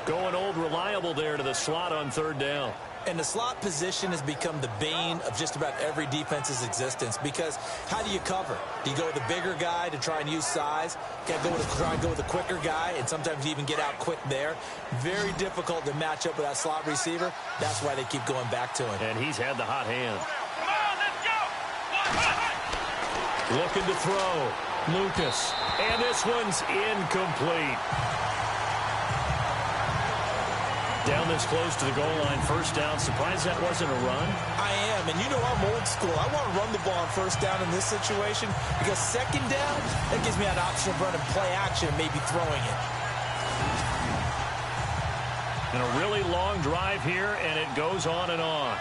Going old reliable there to the slot on third down. And the slot position has become the bane of just about every defense's existence, because how do you cover? Do you go with a bigger guy to try and use size? You got to try and go with a quicker guy, and sometimes you even get out quick there. Very difficult to match up with that slot receiver. That's why they keep going back to him. And he's had the hot hand. Looking to throw. Lucas. And this one's incomplete. Down this close to the goal line, first down. Surprised that wasn't a run? I am, and you know I'm old school. I want to run the ball on first down in this situation, because second down, that gives me an option of running play action and maybe throwing it. And a really long drive here, and it goes on and on.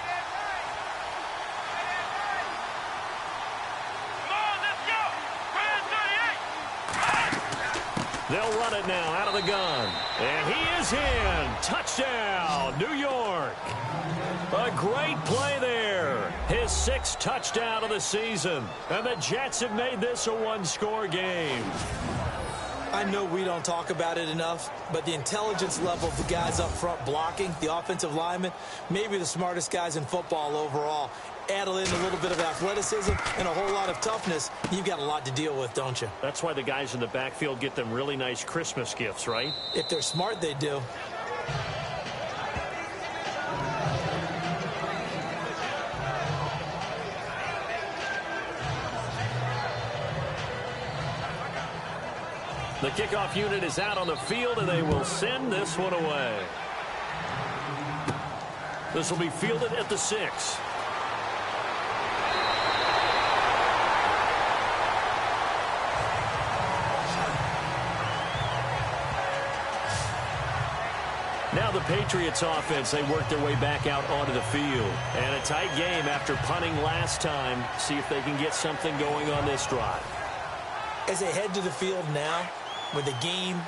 They'll run it now out of the gun. And he is in. Touchdown, New York. A great play there. His 6th touchdown of the season. And the Jets have made this a one-score game. I know we don't talk about it enough, but the intelligence level of the guys up front blocking, the offensive linemen, maybe the smartest guys in football overall. Add in a little bit of athleticism and a whole lot of toughness, you've got a lot to deal with, don't you? That's why the guys in the backfield get them really nice Christmas gifts, right? If they're smart, they do. The kickoff unit is out on the field, and they will send this one away. This will be fielded at the 6. Now the Patriots offense, they work their way back out onto the field. And a tight game after punting last time. See if they can get something going on this drive. As they head to the field now, with the game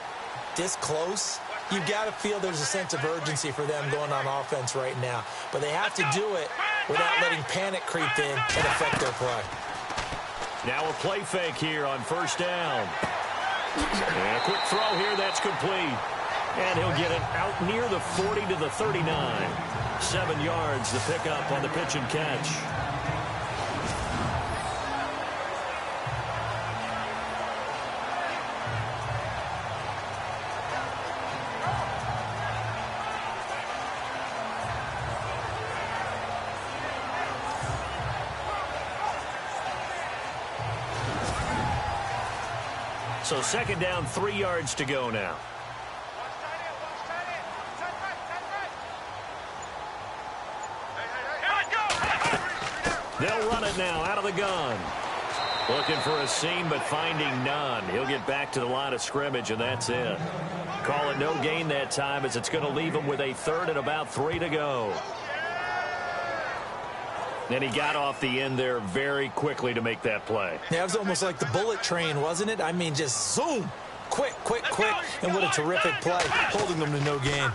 this close, you've got to feel there's a sense of urgency for them going on offense right now. But they have to do it without letting panic creep in and affect their play. Now a play fake here on first down. And a quick throw here, that's complete. And he'll get it out near the 40 to the 39. 7 yards to pick up on the pitch and catch. So second down, 3 yards to go now. They'll run it now out of the gun. Looking for a seam, but finding none. He'll get back to the line of scrimmage, and that's it. Call it no gain that time, as it's going to leave him with a 3rd and about 3 to go. And he got off the end there very quickly to make that play. Yeah, it was almost like the bullet train, wasn't it? I mean, just zoom. Quick, quick, quick. And what a terrific play, holding them to no gain.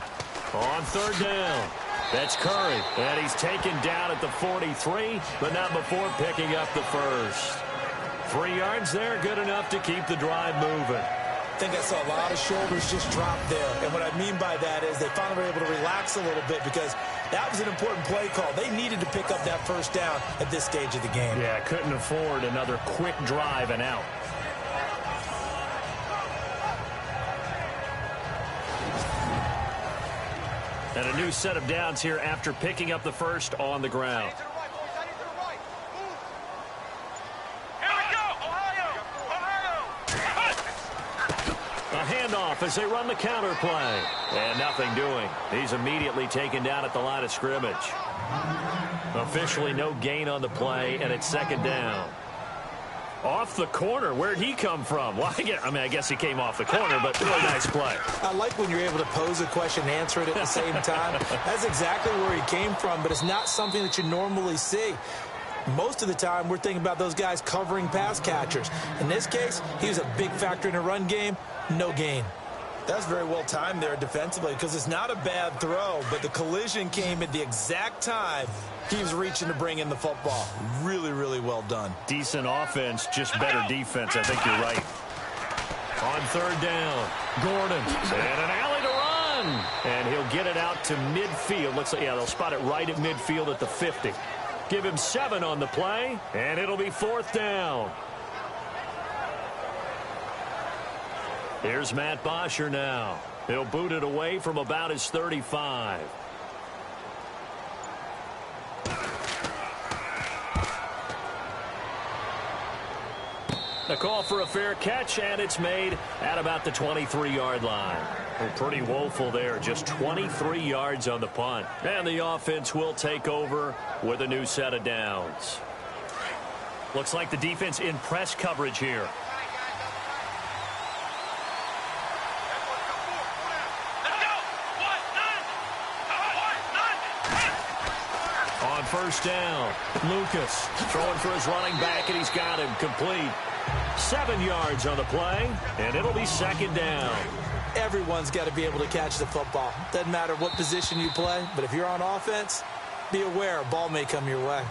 On third down. That's Curry, and he's taken down at the 43, but not before picking up the first. 3 yards there, good enough to keep the drive moving. I think I saw a lot of shoulders just drop there, and what I mean by that is they finally were able to relax a little bit, because that was an important play call. They needed to pick up that first down at this stage of the game. Yeah, couldn't afford another quick drive and out. And a new set of downs here after picking up the first on the ground. A handoff as they run the counter play. And nothing doing. He's immediately taken down at the line of scrimmage. Officially no gain on the play, and it's second down. Off the corner. Where'd he come from? Well, I guess he came off the corner, but really nice play. I like when you're able to pose a question and answer it at the same time. That's exactly where he came from, but it's not something that you normally see. Most of the time, we're thinking about those guys covering pass catchers. In this case, he was a big factor in the run game. No gain. That's very well timed there defensively because it's not a bad throw, but the collision came at the exact time he was reaching to bring in the football. Really, really well done. Decent offense, just better defense. I think you're right. On third down, Gordon. And an alley to run. And he'll get it out to midfield. Looks like, yeah, they'll spot it right at midfield at the 50. Give him 7 on the play, and it'll be 4th down. Here's Matt Bosher now. He'll boot it away from about his 35. The call for a fair catch, and it's made at about the 23-yard line. Well, pretty woeful there, just 23 yards on the punt. And the offense will take over with a new set of downs. Looks like the defense in press coverage here. On first down, Lucas throwing for his running back, and he's got him complete. 7 yards on the play, and it'll be 2nd down. Everyone's got to be able to catch the football. Doesn't matter what position you play, but if you're on offense, be aware a ball may come your way.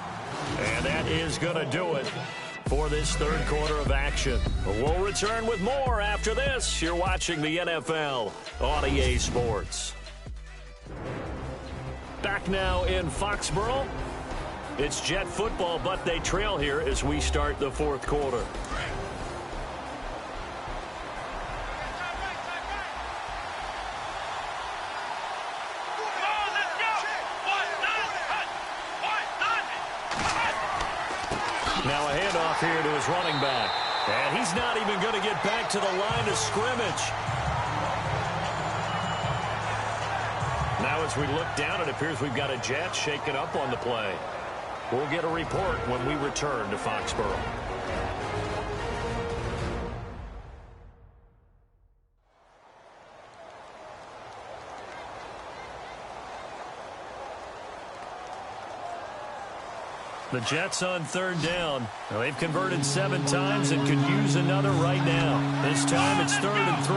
And that is going to do it for this third quarter of action. We'll return with more after this. You're watching the NFL on EA Sports. Back now in Foxborough. It's Jet football, but they trail here as we start the fourth quarter. Now a handoff here to his running back. And he's not even going to get back to the line of scrimmage. Now as we look down, it appears we've got a Jet shaken up on the play. We'll get a report when we return to Foxborough. The Jets on third down. Now they've converted 7 times and could use another right now. This time it's 3rd and 3.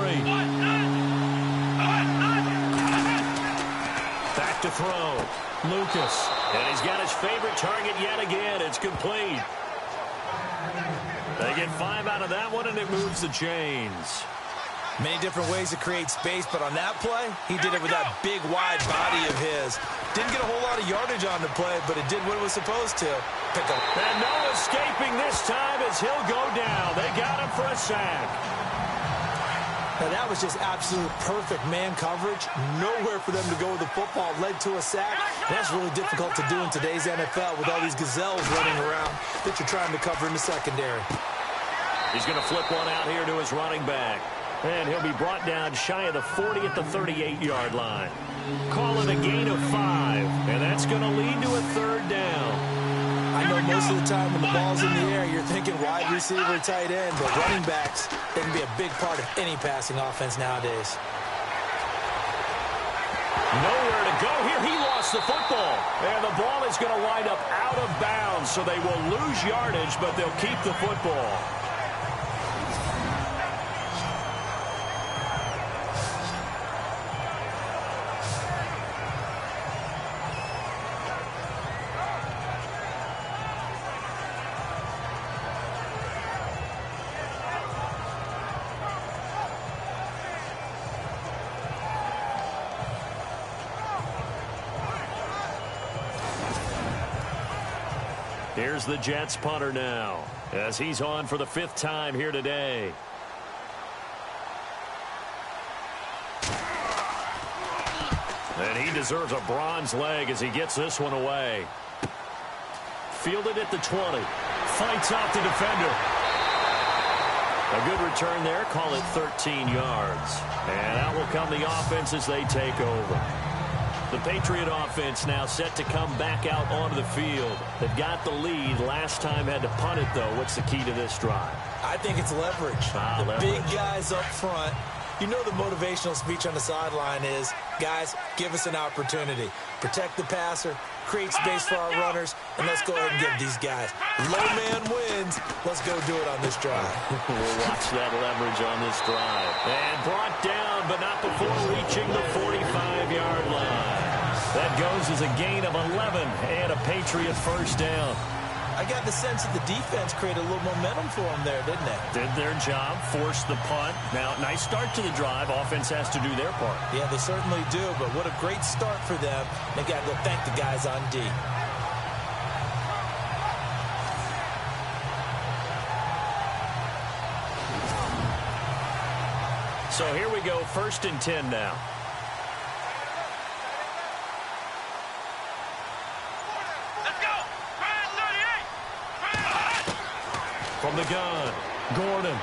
Back to throw. Lucas. And he's got his favorite target yet again. It's complete. They get 5 out of that one, and it moves the chains. Many different ways to create space, but on that play, he did it with that big, wide body of his. Didn't get a whole lot of yardage on the play, but it did what it was supposed to. Pick up. And no escaping this time as he'll go down. They got him for a sack. Now, that was just absolute perfect man coverage. Nowhere for them to go with the football. Led to a sack. That's really difficult to do in today's NFL with all these gazelles running around that you're trying to cover in the secondary. He's going to flip one out here to his running back. And he'll be brought down shy of the 40 at the 38-yard line. Call it a gain of 5. And that's going to lead to a 3rd down. I know most of the time when the ball's in the air, you're thinking wide receiver, tight end, but running backs, they can be a big part of any passing offense nowadays. Nowhere to go here. He lost the football. And the ball is going to wind up out of bounds, so they will lose yardage, but they'll keep the football. Here's the Jets punter now as he's on for the 5th time here today. And he deserves a bronze leg as he gets this one away. Fielded at the 20. Fights off the defender. A good return there. Call it 13 yards. And out will come the offense as they take over. The Patriot offense now set to come back out onto the field. They've got the lead. Last time had to punt it, though. What's the key to this drive? I think it's leverage. The big guys up front. You know the motivational speech on the sideline is, guys, give us an opportunity. Protect the passer, create space for our runners, and let's go ahead and give these guys. Low man wins. Let's go do it on this drive. We'll watch that leverage on this drive. And brought down, but not That goes as a gain of 11 and a Patriot first down. I got the sense that the defense created a little momentum for them there, didn't they? Did their job, forced the punt. Now, nice start to the drive. Offense has to do their part. Yeah, they certainly do, but what a great start for them. They got to go thank the guys on D. So here we go, 1st and 10 now. From the gun, Gordon.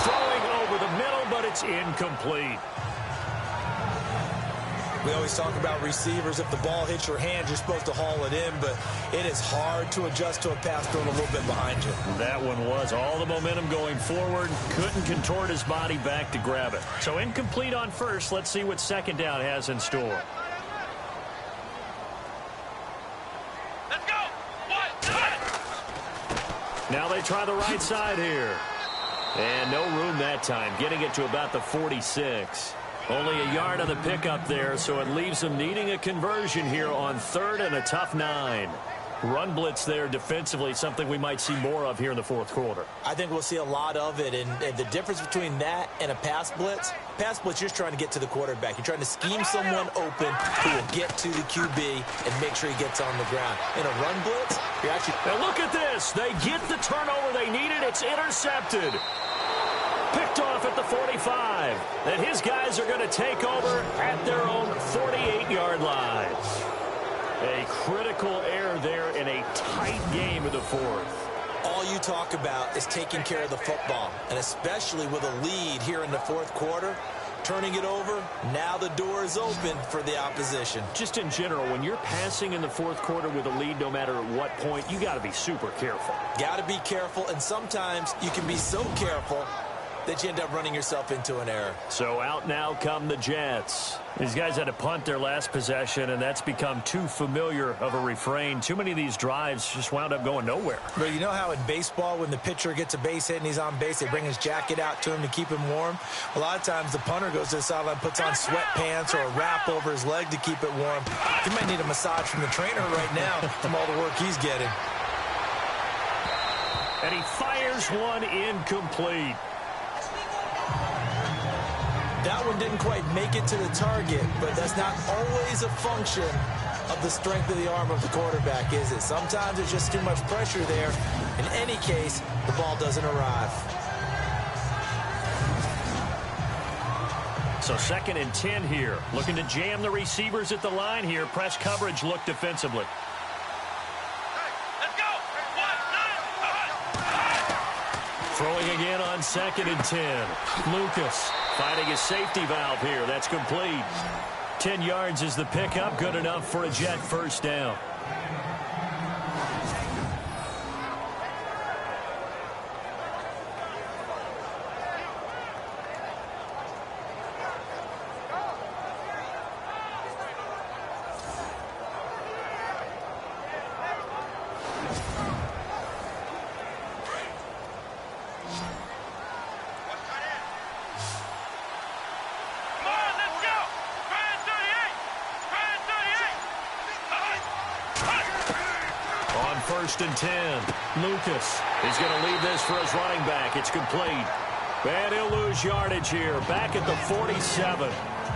Throwing over the middle, but it's incomplete. We always talk about receivers. If the ball hits your hand, you're supposed to haul it in, but it is hard to adjust to a pass thrown a little bit behind you. That one was all the momentum going forward. Couldn't contort his body back to grab it. So incomplete on first. Let's see what 2nd down has in store. Now they try the right side here. And no room that time, getting it to about the 46. Only a yard on the pickup there, so it leaves them needing a conversion here on 3rd and a tough 9. Run blitz there defensively, something we might see more of here in the 4th quarter. I think we'll see a lot of it, and the difference between that and a pass blitz, you're just trying to get to the quarterback. You're trying to scheme someone open who will get to the QB and make sure he gets on the ground. In a run blitz, you're actually... Now look at this. They get the turnover they needed. It's intercepted. Picked off at the 45. And his guys are going to take over at their own 48-yard line. A critical error there in a tight game of the 4th. All you talk about is taking care of the football, and especially with a lead here in the 4th quarter, turning it over, now the door is open for the opposition. Just in general, when you're passing in the 4th quarter with a lead, no matter at what point, you got to be super careful. Got to be careful, and sometimes you can be so careful that you end up running yourself into an error. So out now come the Jets. These guys had to punt their last possession, and that's become too familiar of a refrain. Too many of these drives just wound up going nowhere. But you know how in baseball, when the pitcher gets a base hit and he's on base, they bring his jacket out to him to keep him warm? A lot of times the punter goes to the sideline, puts on sweatpants or a wrap over his leg to keep it warm. He might need a massage from the trainer right now from all the work he's getting. And he fires one incomplete. That one didn't quite make it to the target, but that's not always a function of the strength of the arm of the quarterback, is it? Sometimes there's just too much pressure there. In any case, the ball doesn't arrive. So 2nd and 10 here. Looking to jam the receivers at the line here. Press coverage look defensively. Throwing again on 2nd and 10. Lucas finding his safety valve here. That's complete. 10 yards is the pickup. Good enough for a Jet first down. First and 10. Lucas is going to leave this for his running back. It's complete. And he'll lose yardage here. Back at the 47.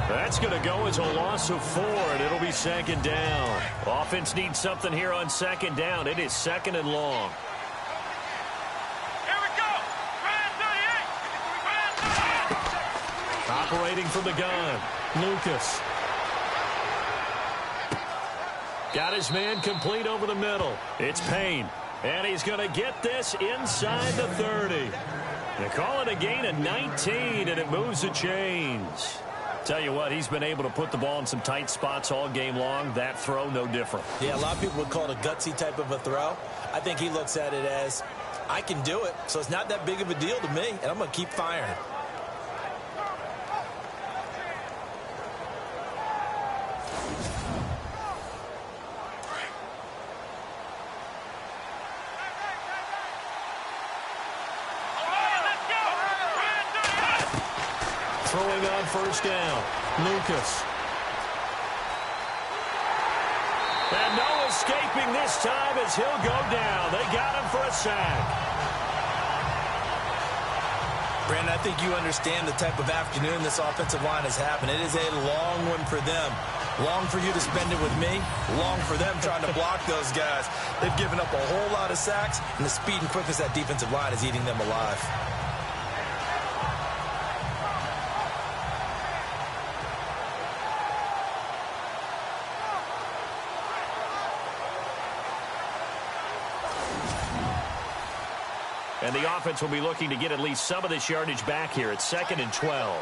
That's going to go as a loss of 4, and it'll be 2nd down. Offense needs something here on 2nd down. It is 2nd and long. Here we go. Operating from the gun. Lucas. Got his man complete over the middle. It's Payne. And he's going to get this inside the 30. They call it a gain of 19, and it moves the chains. Tell you what, he's been able to put the ball in some tight spots all game long. That throw, no different. Yeah, a lot of people would call it a gutsy type of a throw. I think he looks at it as, I can do it, so it's not that big of a deal to me, and I'm going to keep firing. Throwing on first down. Lucas. And no escaping this time as he'll go down. They got him for a sack. Brandon, I think you understand the type of afternoon this offensive line is having. It is a long one for them. Long for you to spend it with me. Long for them trying to block those guys. They've given up a whole lot of sacks, and the speed and quickness of that defensive line is eating them alive. And the offense will be looking to get at least some of this yardage back here. It's 2nd and 12.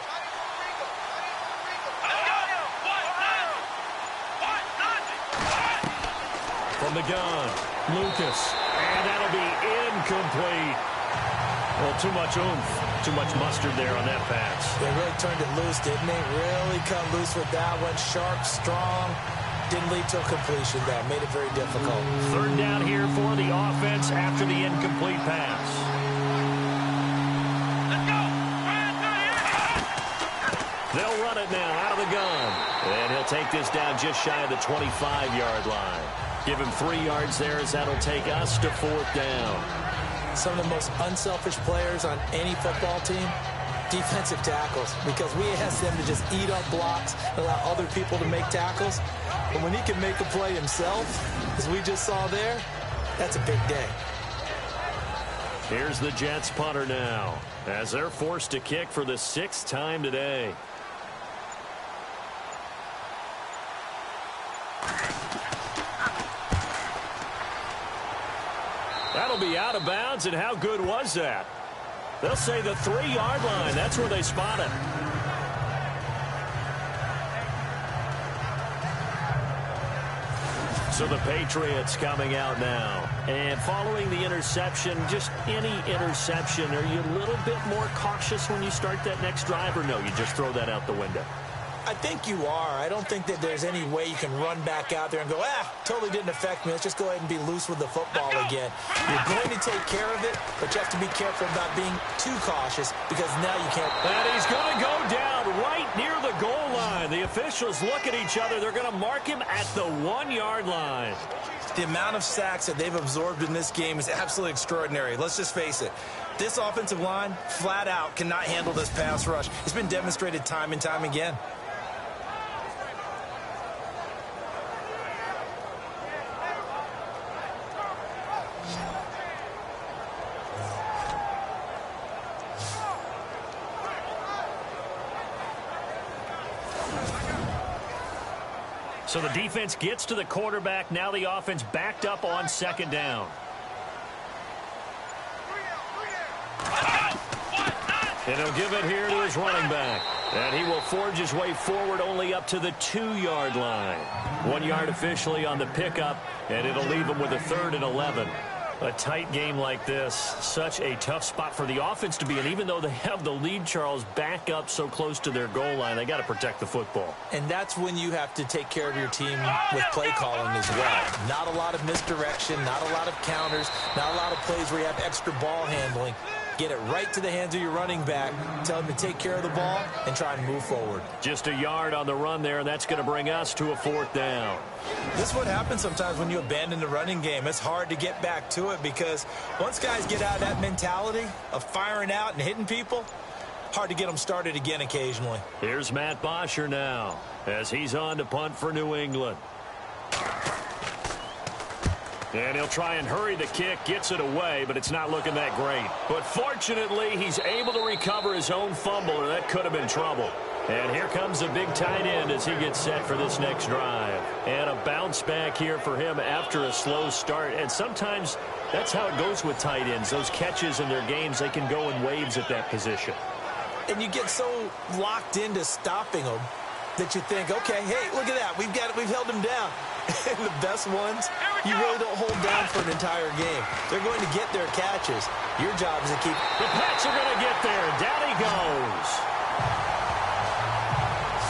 From the gun, Lucas. And that'll be incomplete. Well, too much oomph, too much mustard there on that pass. They really turned it loose, didn't they? Really cut loose with that one. Sharp, strong. Didn't lead to a completion, though. Made it very difficult. 3rd down here for the offense after the incomplete pass. They'll run it now out of the gun. And he'll take this down just shy of the 25-yard line. Give him 3 yards there as that'll take us to 4th down. Some of the most unselfish players on any football team, defensive tackles, because we ask them to just eat up blocks and allow other people to make tackles. But when he can make a play himself, as we just saw there, that's a big day. Here's the Jets punter now, as they're forced to kick for the 6th time today. That'll be out of bounds, and how good was that? They'll say the 3-yard line. That's where they spot it. So the Patriots coming out now. And following the interception, just any interception, are you a little bit more cautious when you start that next drive, or no, you just throw that out the window? I think you are. I don't think that there's any way you can run back out there and go, totally didn't affect me. Let's just go ahead and be loose with the football again. You're going to take care of it, but you have to be careful about being too cautious because now you can't. And he's going to go down right near the goal line. The officials look at each other. They're going to mark him at the 1-yard line. The amount of sacks that they've absorbed in this game is absolutely extraordinary. Let's just face it. This offensive line, flat out, cannot handle this pass rush. It's been demonstrated time and time again. So the defense gets to the quarterback. Now the offense backed up on 2nd down. And he'll give it here to his running back. And he will forge his way forward only up to the 2-yard line. 1 yard officially on the pickup, and it'll leave him with a 3rd and 11. A tight game like this, such a tough spot for the offense to be in. Even though they have the lead, Charles, back up so close to their goal line, they got to protect the football. And that's when you have to take care of your team with play calling as well. Not a lot of misdirection, not a lot of counters, not a lot of plays where you have extra ball handling. Get it right to the hands of your running back. Tell him to take care of the ball and try and move forward. Just a yard on the run there, and that's going to bring us to a 4th down. This is what happens sometimes when you abandon the running game. It's hard to get back to it because once guys get out of that mentality of firing out and hitting people, hard to get them started again occasionally. Here's Matt Bosher now as he's on to punt for New England. And he'll try and hurry the kick, gets it away, but it's not looking that great. But fortunately, he's able to recover his own fumble, or that could have been trouble. And here comes a big tight end as he gets set for this next drive. And a bounce back here for him after a slow start. And sometimes that's how it goes with tight ends. Those catches in their games, they can go in waves at that position. And you get so locked into stopping them that you think, okay, hey, look at that. We've held him down. And the best ones, you really don't hold down for an entire game. They're going to get their catches. Your job is to keep. The Pats are going to get there. Down he goes.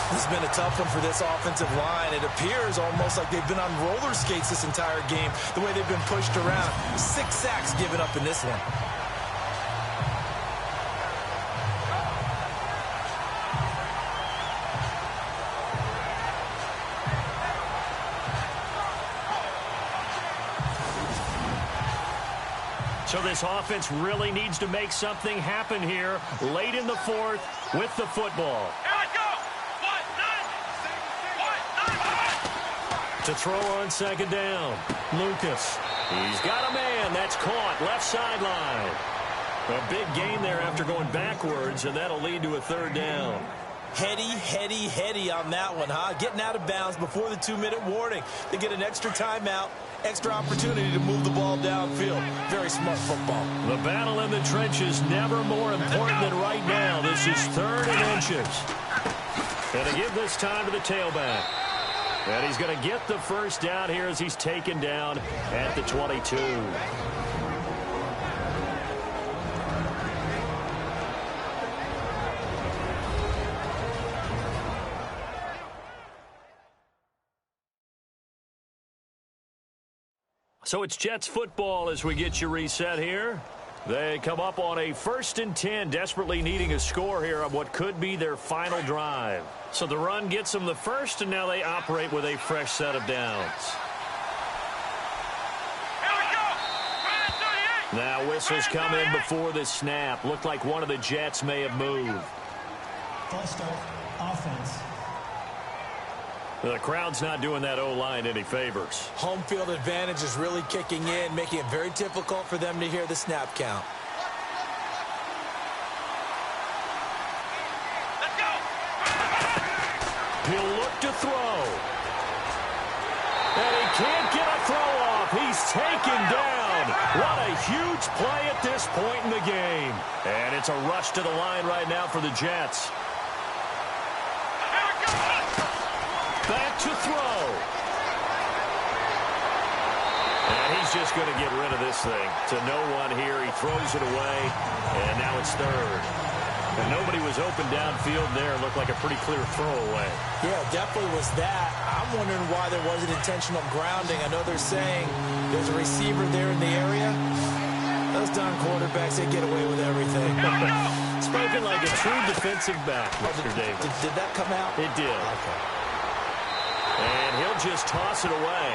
This has been a tough one for this offensive line. It appears almost like they've been on roller skates this entire game, the way they've been pushed around. 6 sacks given up in this one. So this offense really needs to make something happen here late in the fourth with the football. To throw on second down, Lucas. He's got a man. That's caught. Left sideline. A big gain there after going backwards, and that'll lead to a third down. Heady on that one, huh? Getting out of bounds before the 2-minute warning. They get an extra timeout, extra opportunity to move the ball downfield. Very smart football. The battle in the trenches never more important than right now. This is 3rd and inches. And to give this time to the tailback. And he's going to get the first down here as he's taken down at the 22. So it's Jets football as we get you reset here. They come up on a 1st and 10, desperately needing a score here on what could be their final drive. So the run gets them the first, and now they operate with a fresh set of downs. Now whistles come in before the snap. Looked like one of the Jets may have moved. False start, offense. The crowd's not doing that O-line any favors. Home field advantage is really kicking in, making it very difficult for them to hear the snap count. He'll look to throw. And he can't get a throw off. He's taken down. What a huge play at this point in the game. And it's a rush to the line right now for the Jets. Back to throw. And he's just going to get rid of this thing. To no one here. He throws it away. And now it's 3rd. And nobody was open downfield there. Looked like a pretty clear throwaway. Yeah, definitely was that. I'm wondering why there wasn't intentional grounding. I know they're saying there's a receiver there in the area. Those darn quarterbacks, they get away with everything. Spoken like a true defensive back, Mr. Davis. Did that come out? It did. Okay. And he'll just toss it away.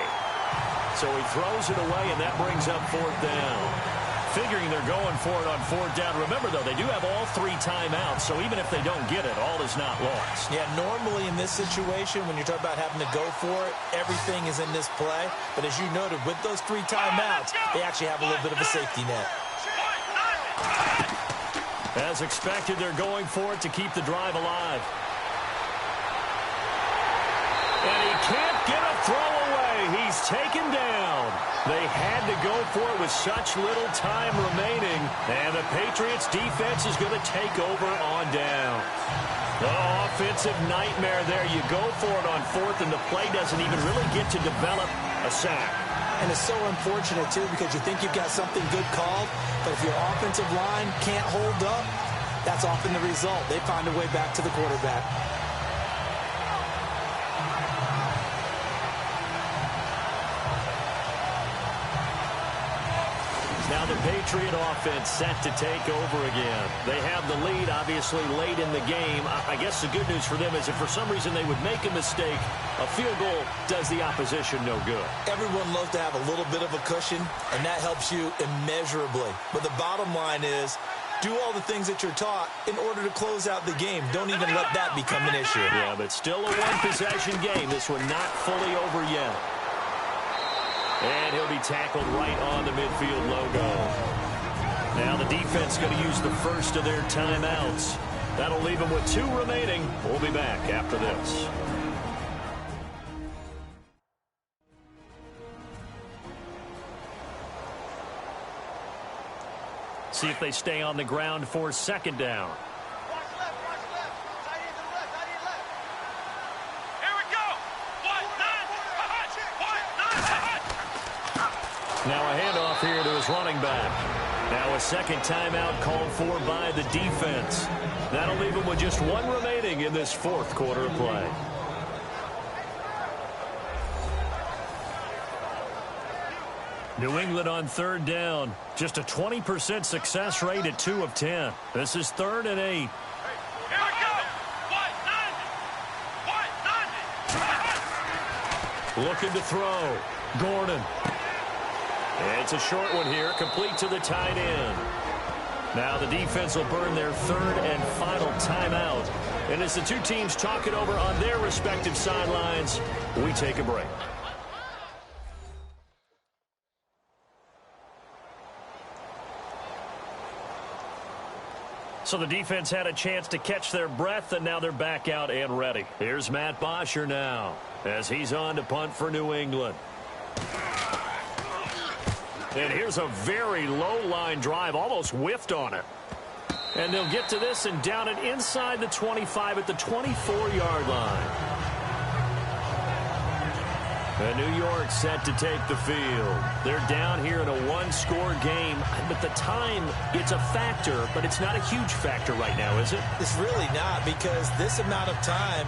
So he throws it away, and that brings up 4th down. Figuring they're going for it on 4th down. Remember, though, they do have all 3 timeouts, so even if they don't get it, all is not lost. Yeah, normally in this situation, when you're talking about having to go for it, everything is in this play. But as you noted, with those 3 timeouts, they actually have a little bit of a safety net. As expected, they're going for it to keep the drive alive. And he can't get a throw away. He's taken down. They had to go for it with such little time remaining. And the Patriots defense is going to take over on down. The offensive nightmare there. You go for it on 4th, and the play doesn't even really get to develop a sack. And it's so unfortunate, too, because you think you've got something good called, but if your offensive line can't hold up, that's often the result. They find a way back to the quarterback. Now the Patriot offense set to take over again. They have the lead, obviously, late in the game. I guess the good news for them is if for some reason they would make a mistake, a field goal does the opposition no good. Everyone loves to have a little bit of a cushion, and that helps you immeasurably. But the bottom line is, do all the things that you're taught in order to close out the game. Don't even let that become an issue. Yeah, but still a one-possession game. This one not fully over yet. And he'll be tackled right on the midfield logo. Now the defense going to use the first of their timeouts. That'll leave them with 2 remaining. We'll be back after this. See if they stay on the ground for 2nd down. Now a handoff here to his running back. Now a 2nd timeout called for by the defense. That'll leave him with just 1 remaining in this 4th quarter of play. New England on 3rd down. Just a 20% success rate at 2 of 10. This is 3rd and 8. Looking to throw. Gordon. It's a short one here, complete to the tight end. Now the defense will burn their third and final timeout. And as the two teams talk it over on their respective sidelines, we take a break. So the defense had a chance to catch their breath, and now they're back out and ready. Here's Matt Bosher now as he's on to punt for New England. And here's a very low-line drive, almost whiffed on it. And they'll get to this and down it inside the 25 at the 24-yard line. And New York set to take the field. They're down here in a one-score game. But the time, it's a factor, but it's not a huge factor right now, is it? It's really not, because this amount of time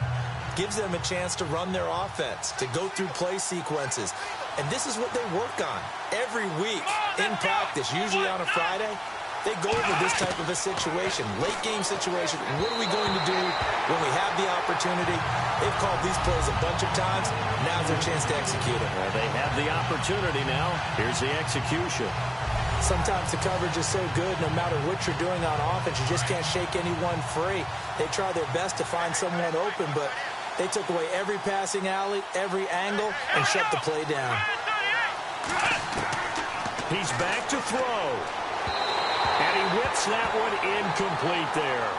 gives them a chance to run their offense, to go through play sequences. And this is what they work on every week in practice, usually on a Friday. They go over this type of a situation, late game situation. What are we going to do when we have the opportunity? They've called these plays a bunch of times. Now's their chance to execute them. Well, they have the opportunity now. Here's the execution. Sometimes the coverage is so good, no matter what you're doing on offense, you just can't shake anyone free. They try their best to find someone open, but they took away every passing alley, every angle, and shut the play down. He's back to throw. And he whips that one incomplete there.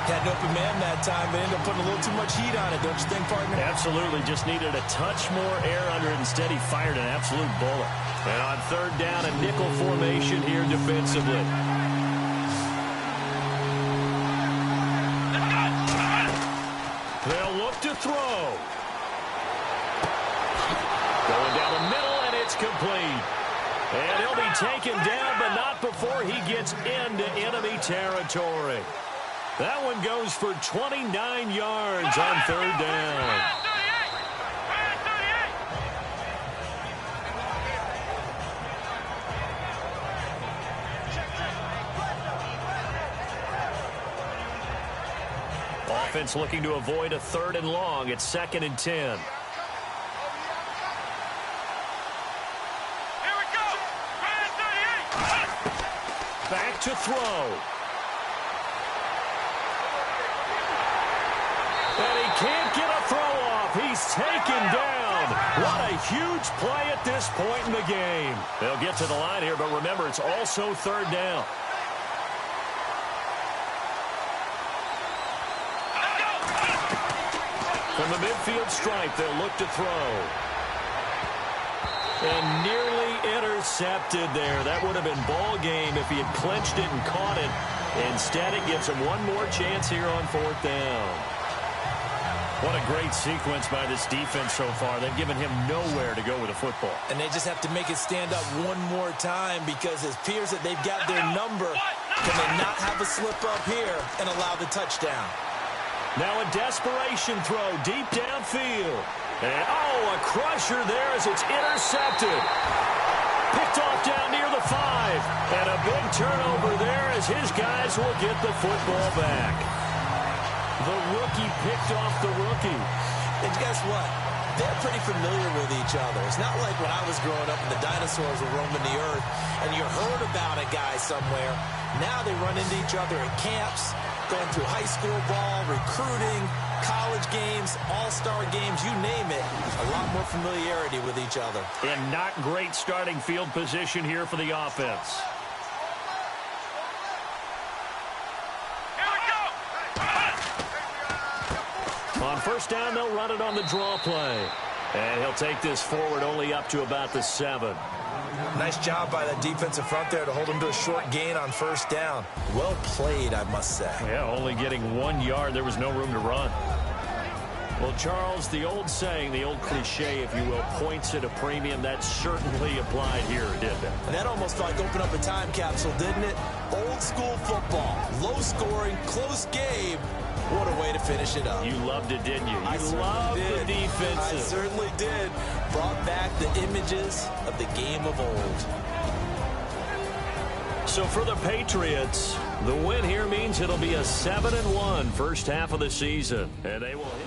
Had an open man that time, but ended up putting a little too much heat on it, don't you think, partner? Absolutely. Just needed a touch more air under it. Instead, he fired an absolute bullet. And on third down, a nickel formation here defensively. They'll look to throw. Going down the middle, and it's complete. And he'll be taken down, but not before he gets into enemy territory. That one goes for 29 yards on third down. Offense looking to avoid a third and long. It's 2nd and 10. Back to throw. And he can't get a throw off. He's taken down. What a huge play at this point in the game. They'll get to the line here, but remember, it's also third down. From the midfield stripe, they'll look to throw. And nearly intercepted there. That would have been ball game if he had clinched it and caught it. Instead, it gives him one more chance here on fourth down. What a great sequence by this defense so far. They've given him nowhere to go with the football. And they just have to make it stand up one more time, because it appears that they've got their number. Can they not have a slip up here and allow the touchdown? Now a desperation throw deep downfield. And, a crusher there as it's intercepted. Picked off down near the 5. And a big turnover there as his guys will get the football back. The rookie picked off the rookie. And guess what? They're pretty familiar with each other. It's not like when I was growing up and the dinosaurs were roaming the earth and you heard about a guy somewhere. Now they run into each other at camps, going through high school ball, recruiting, college games, all-star games, you name it. A lot more familiarity with each other. And not great starting field position here for the offense. On first down, they'll run it on the draw play. And he'll take this forward only up to about the 7. Nice job by that defensive front there to hold him to a short gain on first down. Well played, I must say. Yeah, only getting 1 yard. There was no room to run. Well, Charles, the old saying, the old cliche, if you will, points at a premium, that certainly applied here, didn't it? And that almost felt like opened up a time capsule, didn't it? Old school football, low scoring, close game. What a way to finish it up. You loved it, didn't you? I loved the defensive. I certainly did. Brought back the images of the game of old. So for the Patriots, the win here means it'll be a 7-1 first half of the season. And they will hit.